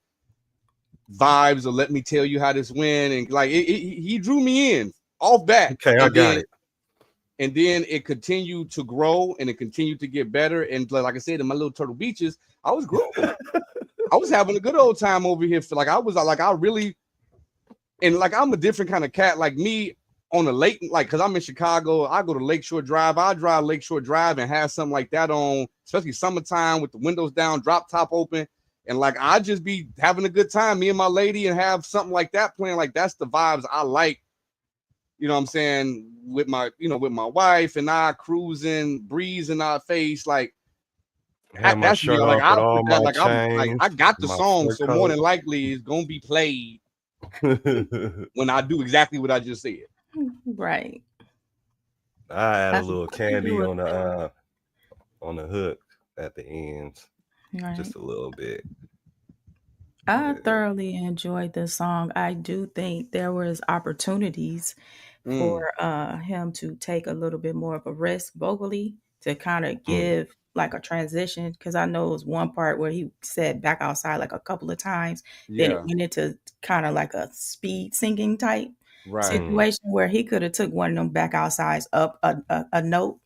vibes, or let me tell you how this went, and like he drew me in off bat. Okay, I got it. And then it continued to grow, and it continued to get better. And like I said, in my little Turtle Beaches, I was grooving. I was having a good old time over here. For like I really, and like I'm a different kind of cat. Like me on the lake, like because I'm in Chicago, I go to Lakeshore Drive. I drive Lakeshore Drive and have something like that on, especially summertime with the windows down, drop top open, and like I just be having a good time, me and my lady, and have something like that playing. Like that's the vibes I like. You know what I'm saying? With my, with my wife and I cruising, breeze in our face, like that's me. Like I put that, like I got the song, so more than likely it's gonna be played when I do exactly what I just said. Right. I add a little candy on the hook at the ends, just a little bit. I thoroughly enjoyed this song. I do think there was opportunities for him to take a little bit more of a risk vocally to kind of give like a transition, because I know it was one part where he said back outside like a couple of times. Then it went into kind of like a speed singing type situation where he could have took one of them back outsides up a note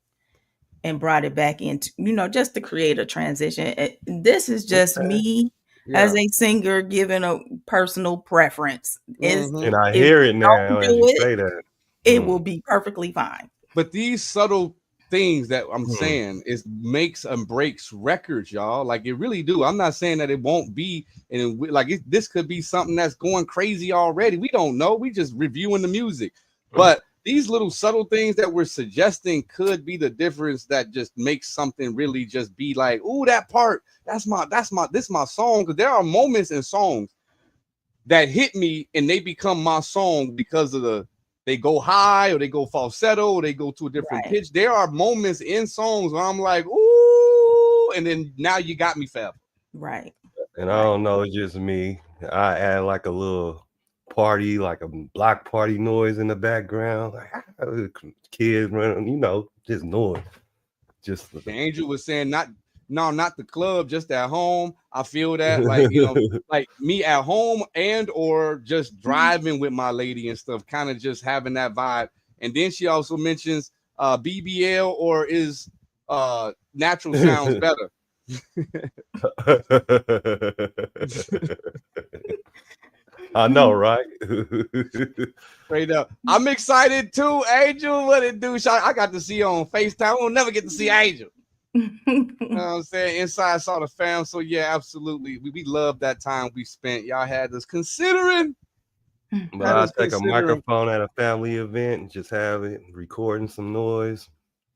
and brought it back into, just to create a transition. This is just me as a singer giving a personal preference. And I hear it now as you say that. It will be perfectly fine. But these subtle things that I'm saying is makes and breaks records, y'all. Like it really do. I'm not saying that it won't be, and this could be something that's going crazy already. We don't know. We just reviewing the music. But these little subtle things that we're suggesting could be the difference that just makes something really just be like, oh, that part, this is my song. Because there are moments in songs that hit me and they become my song because of they go high or they go falsetto or they go to a different pitch. There are moments in songs where I'm like, ooh, and then now you got me forever. Right. And I don't know, it's just me. I add like a little party, like a block party noise in the background, like kids running, just noise. Just the Angel was saying, not the club, just at home. I feel that, like like me at home and or just driving with my lady and stuff, kind of just having that vibe. And then she also mentions BBL or is natural sounds better. I know, right? Straight up. I'm excited too, Angel. What it do? I got to see you on FaceTime. We'll never get to see Angel. You know what I'm saying? Inside saw the fam. So yeah, absolutely. We love that time we spent. Y'all had us considering. But I take a microphone at a family event and just have it recording some noise.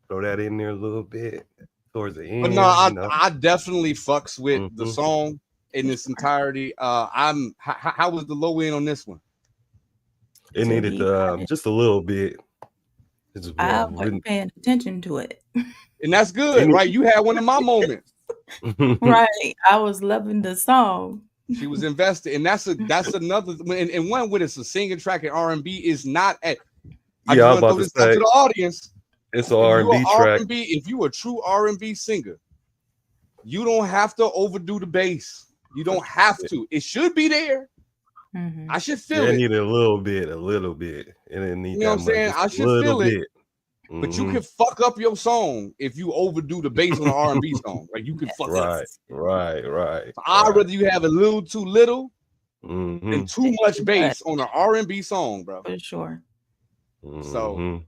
Throw that in there a little bit towards the end. But no, I definitely fucks with the song in its entirety. How was the low end on this one? It needed just a little bit. I wasn't paying attention to it. And that's good, right? You had one of my moments. Right. I was loving the song. She was invested, and that's another. And one with it's a singing track, and R&B is not at. I was about to say to the audience. It's an R&B track. If you a true R&B singer, you don't have to overdo the bass. You don't have to. It should be there. I should feel it. It needed a little bit. It didn't need what I'm saying? I should feel it. But you can fuck up your song if you overdo the bass on an R&B song. Like you can fuck up. Right. So I'd rather you have a little too little than too much bass on an R&B song, bro. For sure. So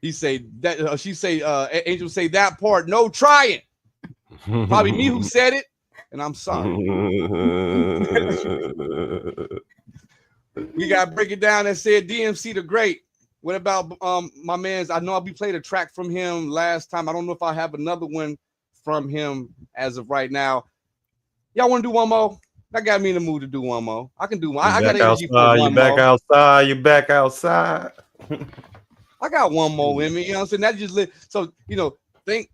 he say that she say Angel say that part, no trying. Probably me who said it, and I'm sorry. We got to break it down and said DMC the Great. What about my man's? I know we played a track from him last time. I don't know if I have another one from him as of right now. Y'all want to do one more? That got me in the mood to do one more. I can do one. I got energy for one more. You're back outside. I got one more in me. You know what I'm saying? That just lit. So, thank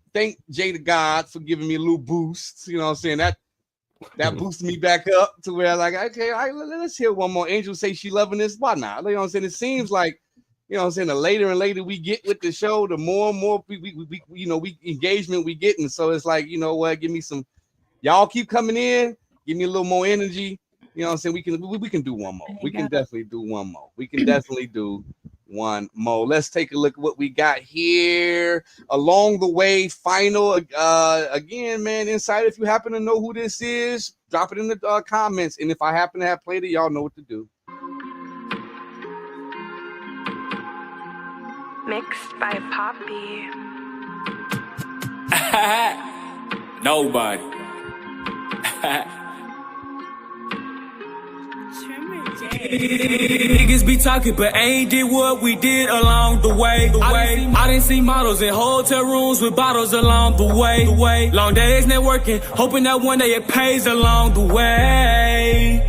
Jay the God for giving me a little boost. You know what I'm saying? That boosted me back up to where like, okay, all right, let's hear one more. Angel say she loving this. Why not? You know what I'm saying? It seems like, you know what I'm saying, the later and later we get with the show, the more and more we engagement we get. And so it's like, you know what, give me some, y'all keep coming in. give me a little more energy. You know what I'm saying? We can do one more. We can definitely do one more. We can definitely do one more. Let's take a look at what we got here. Along the way, final again, man. Inside, if you happen to know who this is, drop it in the comments. And if I happen to have played it, y'all know what to do. Mixed by Poppy. Nobody. Niggas be talking, but ain't did what we did along the way. I done see models in hotel rooms with bottles along the way. Long days networking, hoping that one day it pays along the way.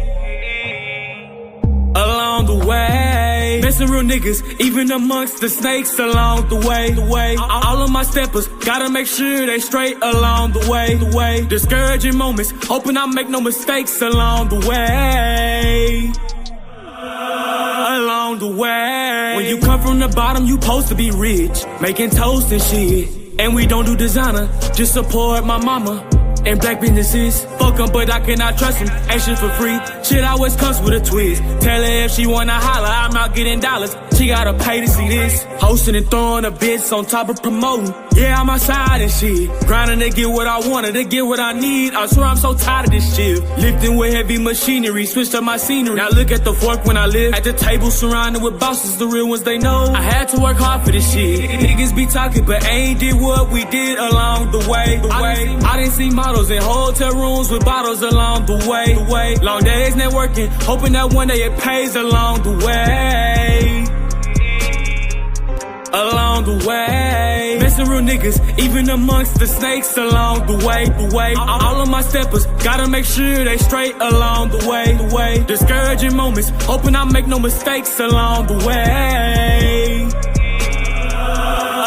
Along the way, messing real niggas, even amongst the snakes along the way. All of my steppers, gotta make sure they straight along the way. Discouraging moments, hoping I make no mistakes along the way. Along the way. When you come from the bottom, you supposed to be rich, making toast and shit. And we don't do designer, just support my mama. And black businesses, fuck them, but I cannot trust them. Ain't shit for free, shit always comes with a twist. Tell her if she wanna holler, I'm out getting dollars. She gotta pay to see this. Hosting and throwing a bitch on top of promoting. Yeah, I'm outside and shit. Grinding to get what I wanted, to get what I need. I swear I'm so tired of this shit. Lifting with heavy machinery, switched up my scenery. Now look at the fork when I live. At the table surrounded with bosses, the real ones they know. I had to work hard for this shit. Niggas be talking, but ain't did what we did along the way. I didn't see models in hotel rooms with bottles along the way. Long days networking, hoping that one day it pays along the way. Along the way, messing real niggas, even amongst the snakes along the way. All of my steppers, gotta make sure they straight along the way. Discouraging moments, hoping I make no mistakes along the way.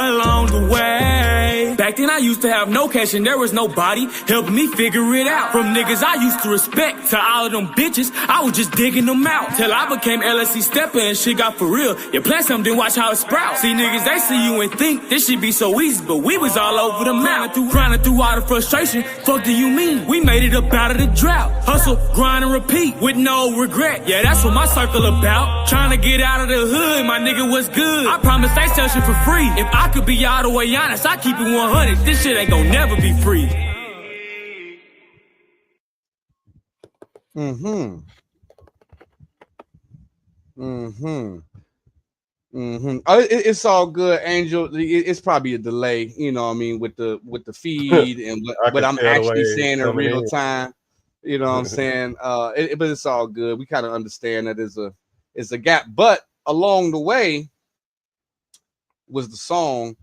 Along the way. Back then I used to have no cash and there was nobody helping me figure it out. From niggas I used to respect to all of them bitches, I was just digging them out. Till I became LSC stepper and shit got for real. You plant something, watch how it sprouts. See niggas, they see you and think this shit be so easy, but we was all over the map. Grinding through all the frustration, fuck do you mean? We made it up out of the drought. Hustle, grind and repeat with no regret. Yeah, that's what my circle about. Trying to get out of the hood, my nigga was good. I promise they sell shit for free. If I could be all the way honest, I keep it 100. This shit ain't gonna never be free. It's all good, Angel. It's probably a delay, you know what I mean, with the feed and what I'm actually saying in real time. You know what I'm saying? But it's all good. We kind of understand that it's a gap. But along the way was the song.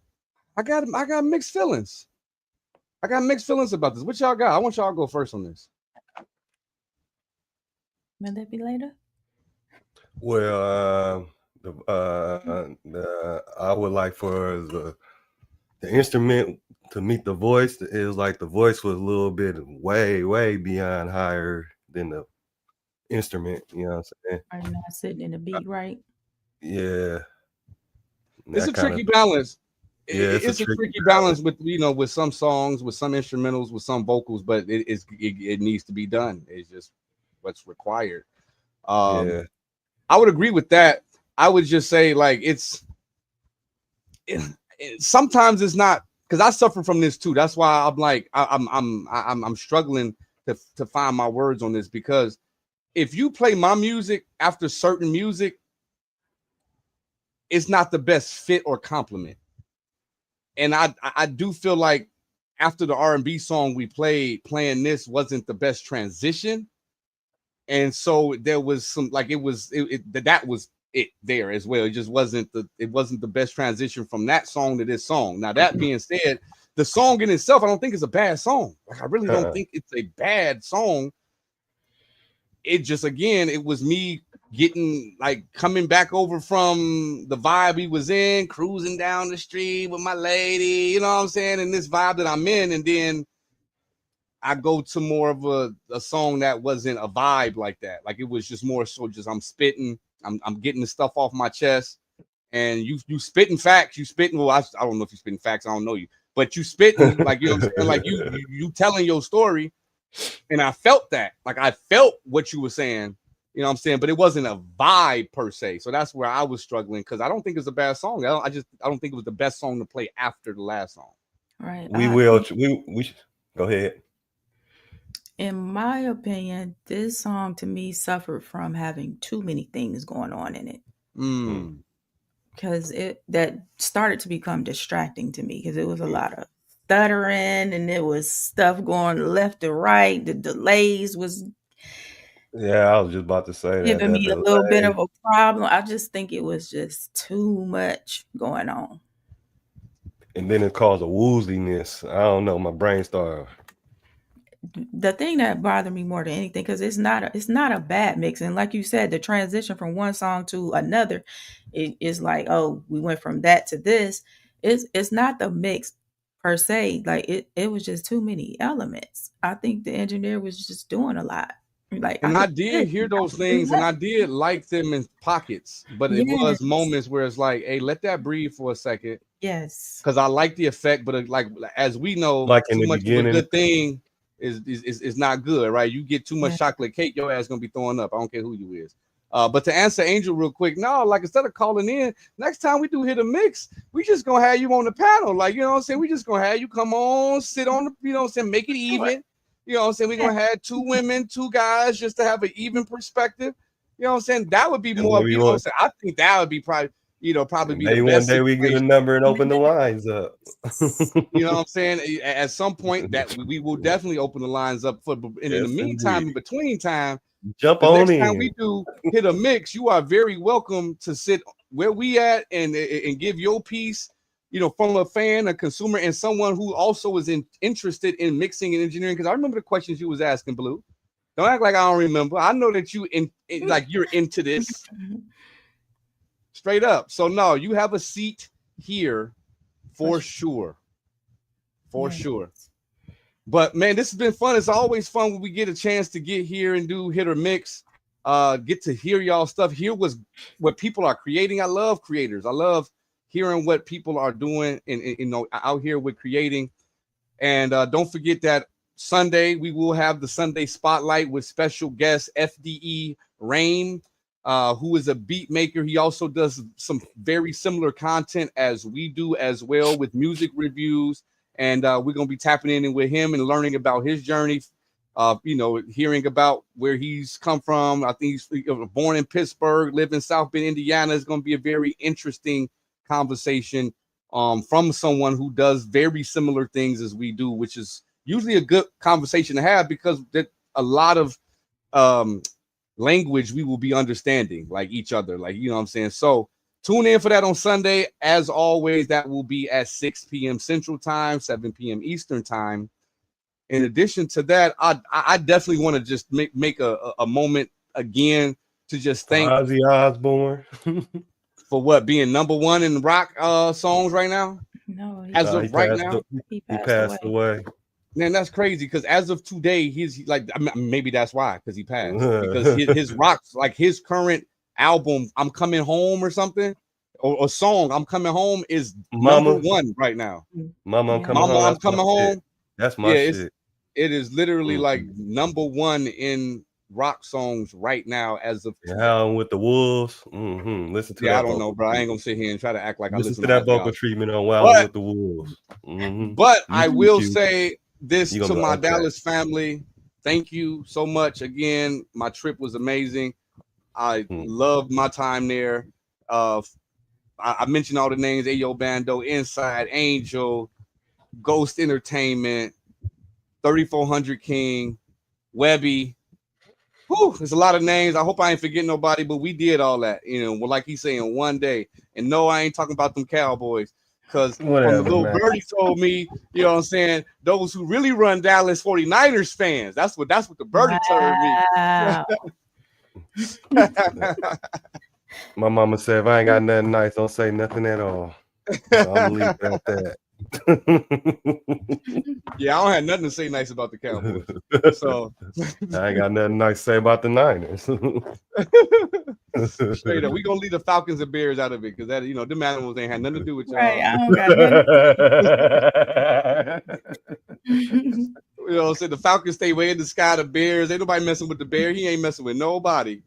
I got mixed feelings. I got mixed feelings about this. What y'all got? I want y'all to go first on this. Will that be later? Well, I would like for the instrument to meet the voice. It was like the voice was a little bit way beyond higher than the instrument. You know what I'm saying? Are you not sitting in the beat right? Yeah. It's a tricky balance. Yeah, it's a tricky balance with with some songs, with some instrumentals, with some vocals, but it needs to be done. It's just what's required. I would agree with that. I would just say like sometimes it's not, because I suffer from this too. That's why I'm like I'm struggling to find my words on this, because if you play my music after certain music, it's not the best fit or complement. And I do feel like after the R&B song we playing this wasn't the best transition. And so there was some, like, that was it there as well. It just wasn't the best transition from that song to this song. Now, that being said, the song in itself, I don't think it's a bad song. Like, I really don't think it's a bad song. It just, again, it was me coming back over from the vibe we was in, cruising down the street with my lady, you know what I'm saying? And this vibe that I'm in, and then I go to more of a song that wasn't a vibe like that. Like, it was just more so just I'm spitting, I'm getting the stuff off my chest, and you spitting facts, well, I don't know if you spitting facts, I don't know you, but you spitting, like, you know what I'm saying? Like, you telling your story, And I felt that. Like I felt what you were saying. You know what I'm saying? But it wasn't a vibe per se. So that's where I was struggling because I don't think it's a bad song. I don't think it was the best song to play after the last song. Right. We should go ahead. In my opinion, this song to me suffered from having too many things going on in it. Because that started to become distracting to me because it was a lot of stuttering and it was stuff going left to right. The delays was I was just about to say giving me a little bit of a problem. I just think it was just too much going on. And then it caused a wooziness. I don't know. My brain started. The thing that bothered me more than anything, because it's not a bad mix, and like you said, the transition from one song to another, it is like, oh, we went from that to this. It's not the mix per se. Like it was just too many elements. I think the engineer was just doing a lot. Like, and I did hear those things, and I did like them in pockets, but it was moments where it's like, hey, let that breathe for a second. Yes, because I like the effect, but like as we know, like too much of a good thing is not good, right? You get too much chocolate cake, your ass gonna be throwing up. I don't care who you is. But to answer Angel real quick, no, like instead of calling in, next time we do hit a mix, we just gonna have you on the panel. Like, you know what I'm saying? We just gonna have you come on, sit on the, you know what I'm saying, make it even. You know what I'm saying? We're gonna have 2 women, 2 guys, just to have an even perspective. You know what I'm saying? That would be more, you know what I'm saying? I think that would be probably be the maybe best. One day we get a number and open the lines up. You know what I'm saying? At some point that we will definitely open the lines up for. And in the meantime, in between time, jump on next in. time we do hit a mix, you are very welcome to sit where we at and give your piece, you know, from a fan, a consumer, and someone who also is interested in mixing and engineering. Because I remember the questions you was asking, Blue. Don't act like I don't remember. I know that you like you're into this. Straight up. So no, you have a seat here for sure. For sure. But man, this has been fun. It's always fun when we get a chance to get here and do hit or mix. Get to hear y'all stuff. Hear what people are creating. I love creators. I love hearing what people are doing and you know, out here with creating. And don't forget that Sunday we will have the Sunday Spotlight with special guest FDE Rain, who is a beat maker. He also does some very similar content as we do as well with music reviews. And we're going to be tapping in with him and learning about his journey, you know, hearing about where he's come from. I think he's born in Pittsburgh, lived in South Bend, Indiana. It's going to be a very interesting conversation from someone who does very similar things as we do, which is usually a good conversation to have because there's a lot of language we will be understanding, like each other, like, you know what I'm saying? So tune in for that on Sunday. As always, that will be at 6 p.m. Central Time, 7 p.m. Eastern Time. In addition to that, I definitely want to just make a moment again to just thank Ozzy Osbourne for what, being #1 in rock songs right now. No, as of right now, he passed away. Man, that's crazy because as of today, he's like, maybe that's why, because he passed. Because his rocks, like his current album, I'm Coming Home or something, or song, I'm Coming Home, is #1 right now. Mama, I'm Coming Home. I'm Coming Home. That's my shit. It is literally like #1 in rock songs right now as of today. Howling with the Wolves. Listen to that. I don't know, bro. I ain't gonna sit here and try to act like I listen to that vocal treatment on Howling with the Wolves. But I will say this to my Dallas family. Thank you so much again. My trip was amazing. I loved my time there. I mentioned all the names: Ayo Bando, Inside, Angel, Ghost Entertainment, 3400 King, Webby. Whew, there's a lot of names. I hope I ain't forgetting nobody, but we did all that, you know, like he's saying, one day. And no, I ain't talking about them Cowboys. Because from the little birdie told me, you know what I'm saying, those who really run Dallas 49ers fans. That's what the birdie told me. My mama said, if I ain't got nothing nice, don't say nothing at all. So I'm leave it at that. Yeah, I don't have nothing to say nice about the Cowboys. So I ain't got nothing nice to say about the Niners. Straight up, we gonna leave the Falcons and Bears out of it because that, you know, them animals ain't had nothing to do with y'all. Right, I don't got nothing. You know what I'm saying? The Falcons stay way in the sky. The Bears, ain't nobody messing with the Bear. He ain't messing with nobody.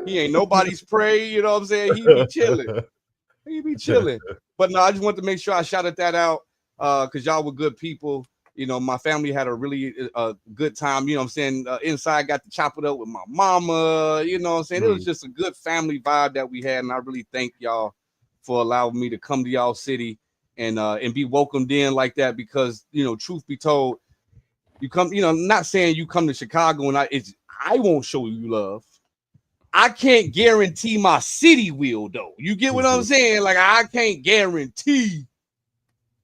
He ain't nobody's prey. You know what I'm saying? He be chilling. He be chilling. But no, I just want to make sure I shouted that out because y'all were good people. You know, my family had a really good time. You know what I'm saying? Inside, got to chop it up with my mama. You know what I'm saying? It was just a good family vibe that we had. And I really thank y'all for allowing me to come to y'all city and be welcomed in like that because, you know, truth be told, you come, you know, not saying you come to Chicago and I won't show you love. I can't guarantee my city will, though. You get what I'm saying? Like, I can't guarantee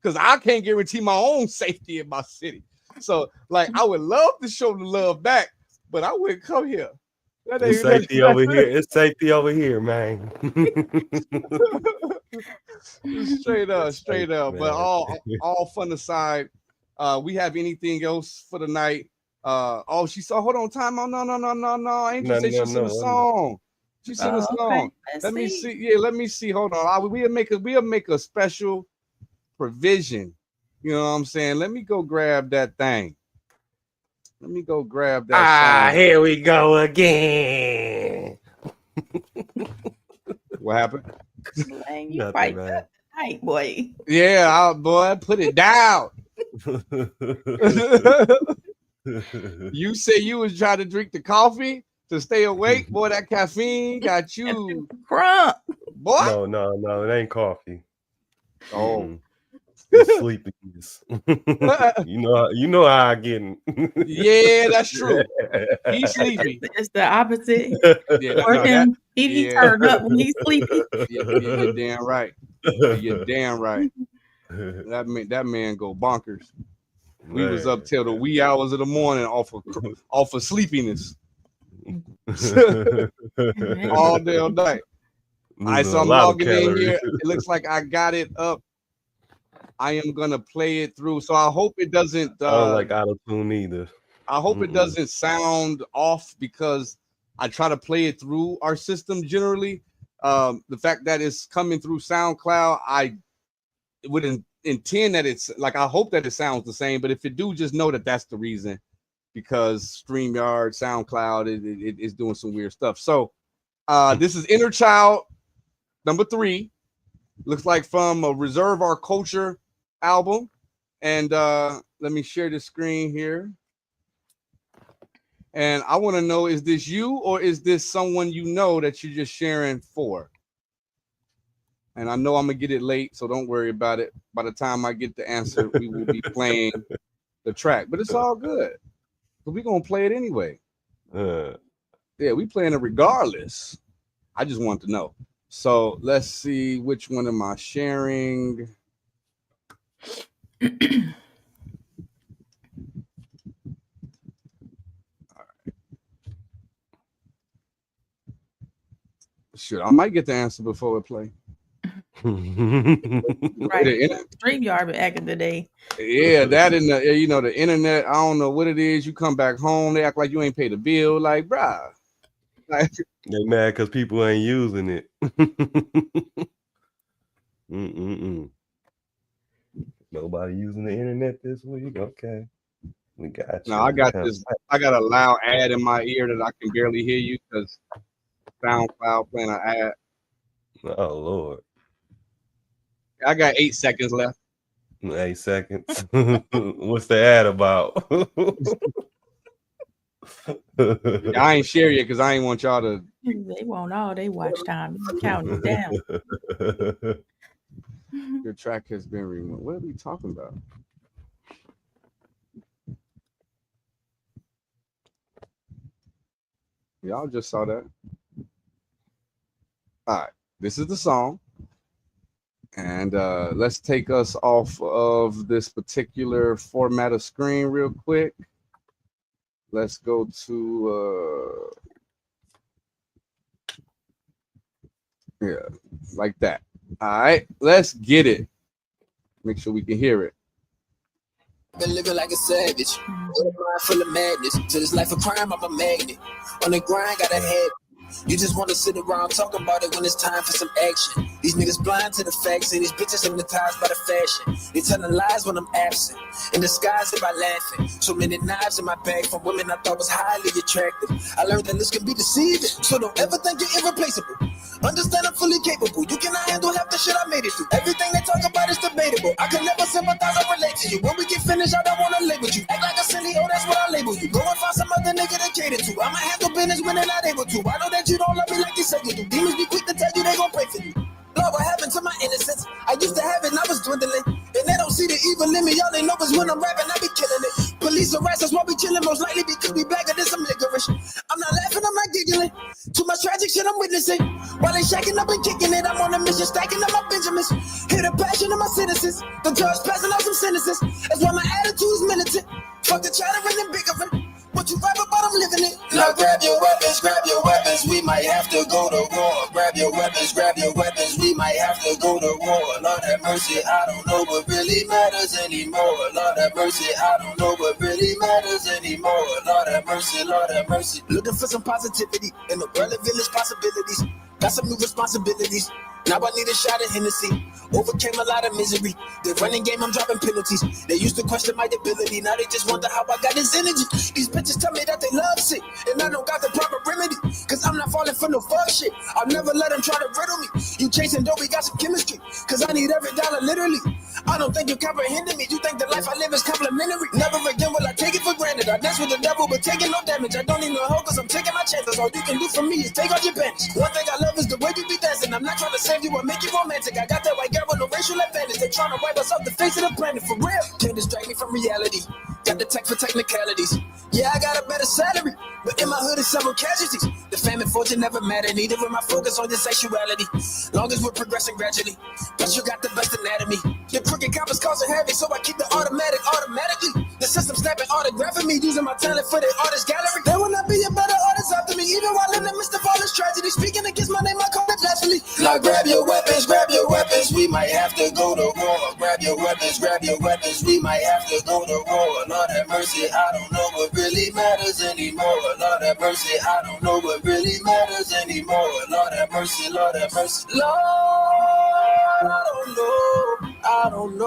because I can't guarantee my own safety in my city. So, like, I would love to show the love back, but I wouldn't come here. It's safety over here. It's safety over here, man. Straight up. Man. But all fun aside, we have anything else for the night? She saw. Hold on, time out. No. Angel said she sent a song. She sent a song. Okay. Let me see. Yeah, let me see. Hold on. We'll make a special provision. You know what I'm saying? Let me go grab that thing. Let me go grab that. Song. Here we go again. What happened? Man, you fight that night, boy. Yeah, boy, put it down. You say you was trying to drink the coffee to stay awake, boy. That caffeine got you crunk, boy. No, it ain't coffee. Oh, it's sleepiness. you know how I get. Yeah, that's true. He's sleepy. It's the opposite. He turned up when he's sleepy. You're damn right. You're damn right. That man go bonkers. We was up till the wee hours of the morning off of sleepiness. All day, all night. So I'm logging in here. It looks like I got it up. I am gonna play it through. So I hope it doesn't. I don't like auto-tune either. I hope it doesn't sound off because I try to play it through our system generally. The fact that it's coming through SoundCloud, I wouldn't intend that it's like, I hope that it sounds the same, but if it do, just know that that's the reason, because StreamYard, SoundCloud, it's doing some weird stuff. So this is Inner Child number 3. Looks like from a Reserve Our Culture album. And let me share the screen here. And I want to know, is this you or is this someone you know that you're just sharing for? And I know I'm going to get it late, so don't worry about it. By the time I get the answer, we will be playing the track. But it's all good. But we're going to play it anyway. Yeah, we playing it regardless. I just want to know. So let's see, which one am I sharing? Shoot, I might get the answer before we play. Right. StreamYard back in the day. Yeah, that in the, you know, the internet, I don't know what it is. You come back home, they act like you ain't paid a bill. Like, bruh. Like, they mad because people ain't using it. Nobody using the internet this week. Okay. We got you. No, I got this. I got a loud ad in my ear that I can barely hear you because SoundCloud playing an ad. Oh Lord. I got 8 seconds left. 8 seconds. What's the ad about? I ain't share yet because I ain't want y'all to. They want all they watch time. You counting down. Your track has been removed. What are we talking about? Y'all just saw that. All right, this is the song. And let's take us off of this particular format of screen real quick. Let's go to, yeah, like that. All right, let's get it. Make sure we can hear it. Been living like a savage, with a mind full of madness. To this life of crime, I'm a magnet. On the grind, got a head. You just wanna sit around talk about it when it's time for some action. These niggas blind to the facts and these bitches hypnotized by the fashion. They telling lies when I'm absent, in disguise by laughing. So many knives in my bag from women I thought was highly attractive. I learned that this can be deceiving, so don't ever think you're irreplaceable. Understand I'm fully capable. You cannot handle half the shit I made it through. Everything they talk about is debatable. I can never sympathize or relate to you. When we get finished, I don't wanna label you. Act like a silly, oh, that's what I label you. Go and find some other nigga to cater to. I'ma handle business when they're not able to. I know that you don't love me like you said you do. Demons be quick to tell you they gon' pray for you. Lord, what happened to my innocence? I used to have it and I was dwindling. And they don't see the evil in me. All they know is when I'm rapping, I be killing it. Police arrest us while we chilling, most likely because we back at this some licorice. I'm not laughing, I'm not giggling. Too much tragic shit I'm witnessing. While they shacking up and kicking it, I'm on a mission, stacking up my Benjamins. Hear the passion of my citizens. The judge passing out some sentences. That's why my attitude is militant. Fuck the chattering and bickering. What you rap about, I'm living it. Now grab your weapons, we might have to go to war. Grab your weapons, we might have to go to war. Lord have mercy, I don't know what really matters anymore. Lord have mercy, I don't know what really matters anymore. Lord have mercy, Lord have mercy. Looking for some positivity in the world of village possibilities. Got some new responsibilities. Now I need a shot of Hennessy. Overcame a lot of misery. The running game, I'm dropping penalties. They used to question my ability. Now they just wonder how I got this energy. These bitches tell me that they love shit, and I don't got the proper remedy. Cause I'm not falling for no fuck shit. I'll never let them try to riddle me. You chasing dough, we got some chemistry. Cause I need every dollar literally. I don't think you comprehending me. You think the life I live is complimentary. Never again will I take it for granted. I dance with the devil, but taking no damage. I don't need no help cause I'm taking my chances. All you can do for me is take off your pants. One thing I love is the way you be dancing. I'm not trying to save you or make you romantic. I got that white girl with no racial advantage. They trying to wipe us off the face of the planet for real. Can't distract me from reality. Got the tech for technicalities. Yeah, I got a better salary, but in my hood is several casualties. The fame and fortune never matter, neither will my focus on your sexuality. Long as we're progressing gradually, plus you got the best anatomy. Your crooked compass causing heavy, so I keep the automatically. The system snapping autographing me, using my talent for the artist gallery. There will not be a better artist after me, even while in the midst of all this tragedy. Speaking against my name, I call it blasphemy. Now grab your weapons, we might have to go to war. Grab your weapons, we might have to go to war. Lord have mercy, I don't know what really matters anymore. Lord have mercy, I don't know what really matters anymore. Lord have mercy, Lord have mercy. Lord, I don't know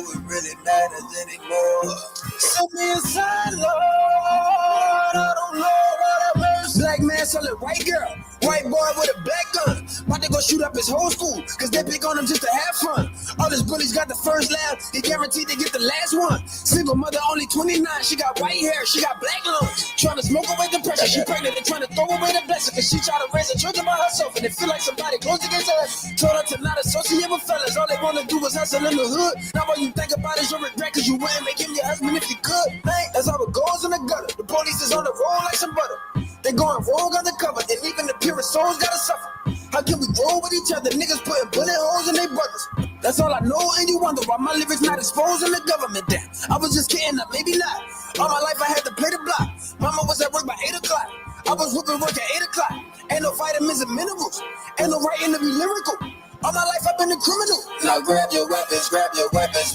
what really matters anymore. Send me a sign, Lord, I don't know what I mercy. Black man selling white girl, white boy with a black gun. About to go shoot up his whole school, cause they pick on him just to have fun. All his bullies got the first laugh, he guaranteed to get the last one. Single mother, only 29, she got white hair, she got black lungs. Trying to smoke away the pressure, she pregnant and trying to throw away the blessing. Cause she try to raise her children by herself, and it feel like somebody close against her. Told her to not associate with fellas, all they wanna do is hustle in the hood. Now all you think about is your regret, cause you wouldn't make him your husband if you could. Man, that's how it goes in the gutter. The police is on the roll like some butter. They going rogue undercover, and even the purest souls gotta suffer. How can we grow with each other? Niggas putting bullet holes in their brothers. That's all I know, and you wonder why my lyrics not exposing the government down. I was just kidding, maybe not. All my life I had to play the block. Mama was at work by 8 o'clock. I was whipping work at 8 o'clock. Ain't no vitamins and minerals. Ain't no writing to be lyrical. All my life I've been a criminal. Now grab your weapons,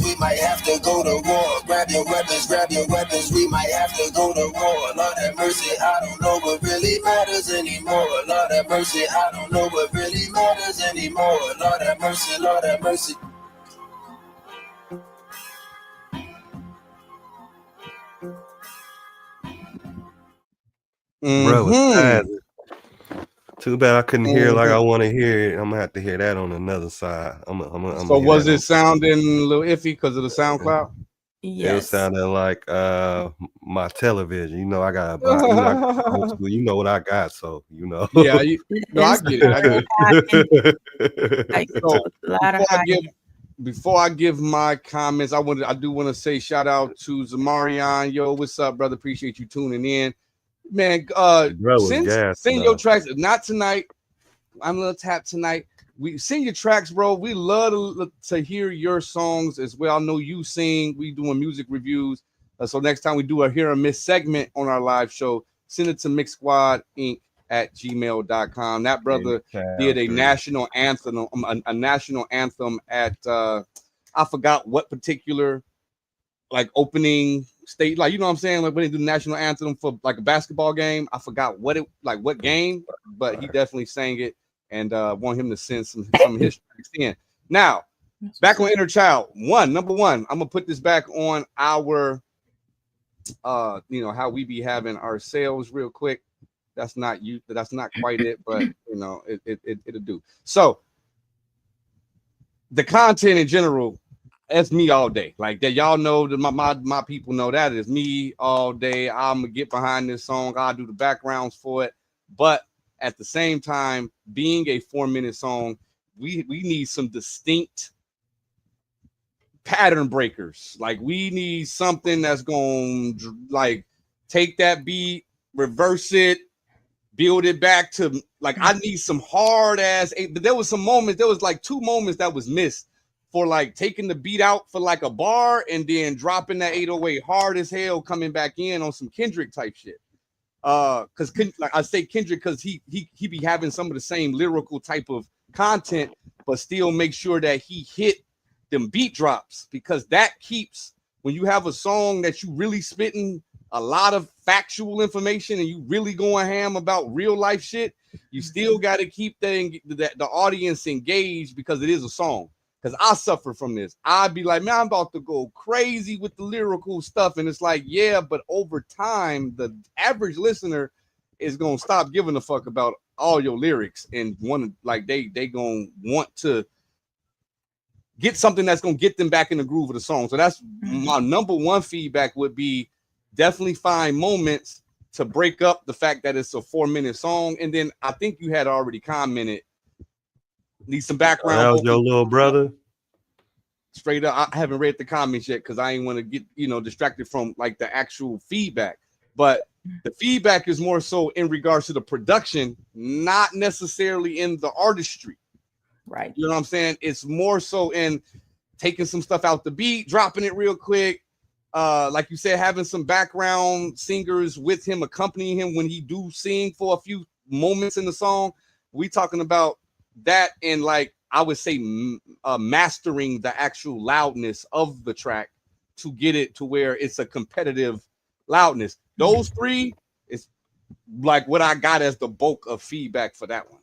we might have to go to war. Grab your weapons, we might have to go to war. Lord have mercy, I don't know what really matters anymore. Lord have mercy, I don't know what really matters anymore. Lord have mercy, Lord have mercy. Bro, too bad I couldn't hear like I want to hear it. I'm gonna have to hear that on another side. So was it sounding a little iffy because of the SoundCloud? Yes. It was sounding like my television. You know, I got about, you know what I got, so you know. Yeah, I get it. Before I give my comments, I do want to say shout out to Zamarian. Yo, what's up, brother? Appreciate you tuning in. Man, send your tracks. Not tonight. I'm a little tapped tonight. We send your tracks, bro. We love to hear your songs as well. I know you sing. We doing music reviews. So next time we do a Hear or Miss segment on our live show, send it to mixsquadinc@gmail.com. That brother did a national anthem. A national anthem at I forgot what particular like opening state, like, you know what I'm saying? Like when they do the national anthem for like a basketball game. I forgot what game, but he definitely sang it, and want him to send some of his tracks in. Now, back on Inner Child, number one, I'm gonna put this back on our how we be having our sales real quick. That's not quite it, but it'll do. So the content in general, that's me all day. Like that, y'all know that my people know that is me all day. I'm gonna get behind this song. I'll do the backgrounds for it. But at the same time, being a 4-minute song, we need some distinct pattern breakers. Like we need something that's gonna like take that beat, reverse it, build it back to like I need some hard ass. There was some moments. There was like 2 moments that was missed for like taking the beat out for like a bar and then dropping that 808 hard as hell, coming back in on some Kendrick type shit. Because like I say Kendrick because he be having some of the same lyrical type of content, but still make sure that he hit them beat drops, because that keeps, when you have a song that you really spitting a lot of factual information and you really going ham about real life shit, you still got to keep the audience engaged, because it is a song. Because I suffer from this. I'd be like, man, I'm about to go crazy with the lyrical stuff. And it's like, yeah, but over time, the average listener is going to stop giving a fuck about all your lyrics and they going to want to get something that's going to get them back in the groove of the song. So that's my number one feedback would be definitely find moments to break up the fact that it's a 4-minute song. And then I think you had already commented, need some background. That was your little brother? Straight up, I haven't read the comments yet because I ain't want to get distracted from like the actual feedback. But the feedback is more so in regards to the production, not necessarily in the artistry. Right. You know what I'm saying? It's more so in taking some stuff out the beat, dropping it real quick. Like you said, having some background singers with him, accompanying him when he do sing for a few moments in the song. We talking about that, and like I would say mastering the actual loudness of the track to get it to where it's a competitive loudness. Those 3 is like what I got as the bulk of feedback for that one.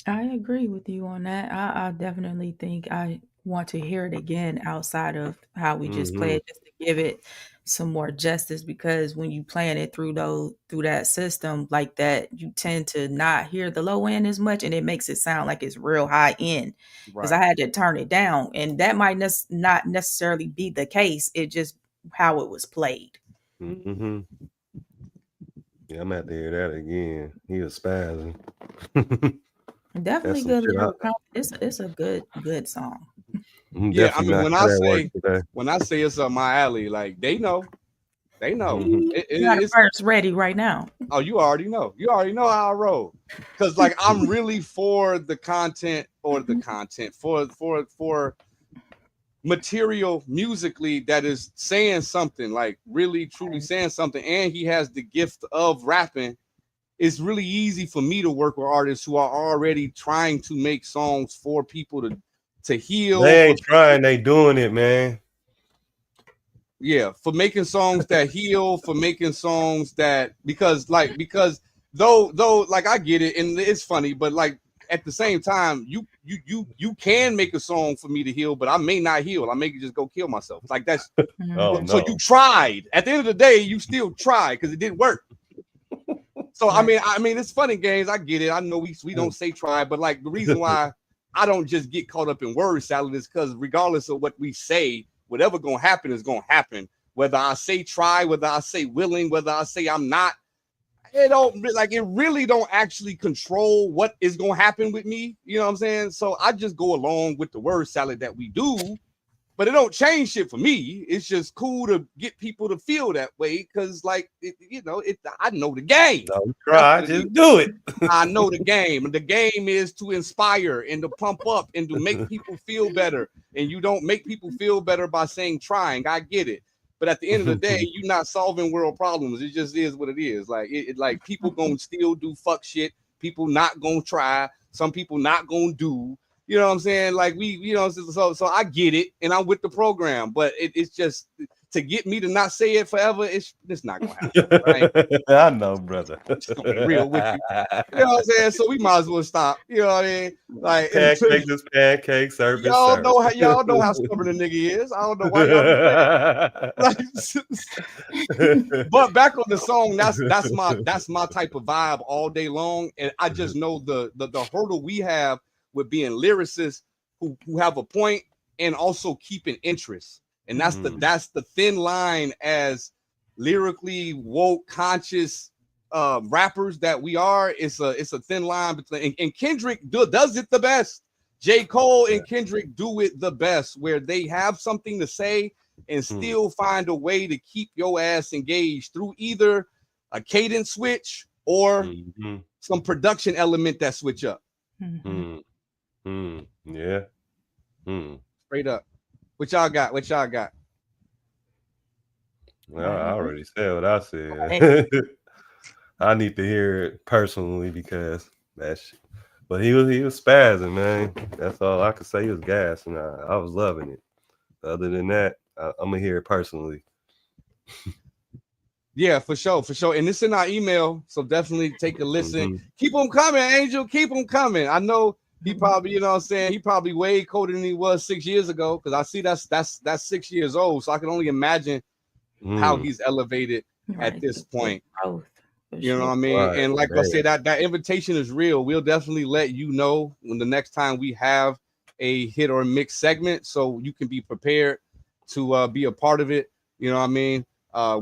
I agree with you on that. I definitely think I want to hear it again outside of how we just play it, just to give it some more justice, because when you playing it through that system like that, you tend to not hear the low end as much, and it makes it sound like it's real high end. Because I had to turn it down, and that might not necessarily be the case. It just how it was played. Yeah, I'm gonna have to hear that again. He was spazzing. Definitely good lyrical. It's a good song. Yeah, I mean when I say it's up my alley, like they know. You got a verse ready right now. Oh, you already know how I roll, because like I'm really for the content for material musically that is saying something, like really truly saying something, and he has the gift of rapping. It's really easy for me to work with artists who are already trying to make songs for people to heal. They ain't trying, they doing it, man. Yeah, for making songs that heal, for making songs that because though like I get it, and it's funny, but like at the same time, you can make a song for me to heal, but I may not heal. I may just go kill myself. Like that's so you tried. At the end of the day, you still tried because it didn't work. So I mean, it's funny games. I get it. I know we don't say try, but like the reason why I don't just get caught up in word salad is because regardless of what we say, whatever gonna happen is gonna happen. Whether I say try, whether I say willing, whether I say I'm not, it really don't actually control what is gonna happen with me. You know what I'm saying? So I just go along with the word salad that we do. But it don't change shit for me. It's just cool to get people to feel that way because, like, I know the game. Don't try, just do it. I know the game. The game is to inspire and to pump up and to make people feel better. And you don't make people feel better by saying trying. I get it. But at the end of the day, you're not solving world problems. It just is what it is. Like, like people gonna still do fuck shit. People not gonna try. Some people not gonna do. You know what I'm saying? Like so I get it, and I'm with the program, but it's just to get me to not say it forever, it's not gonna happen. Right? I know, brother. Just gonna be real with you. You know what I'm saying? So we might as well stop. You know what I mean? Like pancake this pancake service. Y'all know how stubborn a nigga is. I don't know why y'all do that. But back on the song, that's my type of vibe all day long. And I just know the hurdle we have with being lyricists who have a point and also keeping interest. And that's the thin line as lyrically woke, conscious rappers that we are. It's a thin line between, and Kendrick does it the best. J. Cole and Kendrick do it the best, where they have something to say and still find a way to keep your ass engaged through either a cadence switch or some production element that switch up. Yeah. Straight up. What y'all got? Well, I already said what I said. I need to hear it personally because that's. But he was spazzing, man. That's all I could say. He was gas, and I was loving it. Other than that, I'm gonna hear it personally. Yeah, for sure. And it's in our email, so definitely take a listen. Keep them coming, Angel. Keep them coming. I know he probably, you know what I'm saying, he probably way colder than he was 6 years ago, because I see that's 6 years old. So I can only imagine how he's elevated at this point. You know what I mean? Right, and like I said, that invitation is real. We'll definitely let you know when the next time we have a hit or mix segment, so you can be prepared to be a part of it. You know what I mean?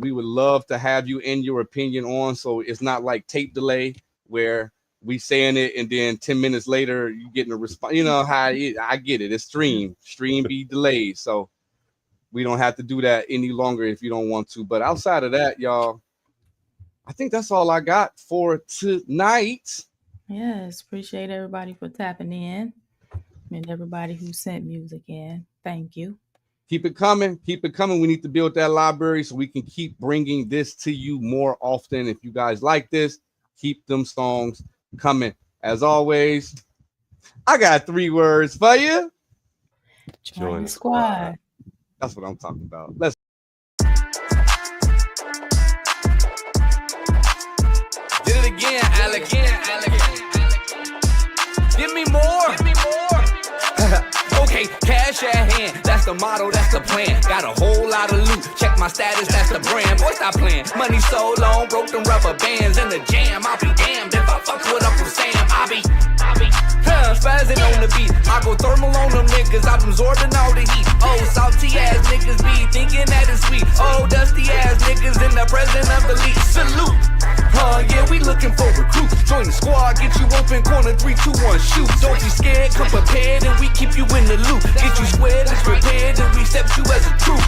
We would love to have you in your opinion on, so it's not like tape delay where we saying it and then 10 minutes later you getting a response. You know how I get it. It's stream be delayed, so we don't have to do that any longer if you don't want to. But outside of that, y'all, I think that's all I got for tonight. Yes, appreciate everybody for tapping in and everybody who sent music in. Thank you. Keep it coming. We need to build that library so we can keep bringing this to you more often. If you guys like this, keep them songs coming. As always, I got 3 words for you. Join the squad. That's what I'm talking about. Let's. Did it again, Alex. Give me more. Okay, cash at hand. That's the motto, that's the plan. Got a whole lot of loot. Check my status, that's the brand. Boy, stop playing. Money so long, broke them rubber bands in the jam. I'll be damned if I fuck with Uncle Sam. I'll be spazzing on the beat. I go thermal on them niggas. I'm absorbing all the heat. Oh, salty ass niggas be thinking that it's sweet. Oh, dusty ass niggas in the presence of the lead. Salute. Yeah, we looking for recruits. Join the squad, get you open corner 3, 2, 1, shoot. Don't be scared, come prepared, and we keep you in the loop. Get you squared, let's prepared, and we accept you as a troop.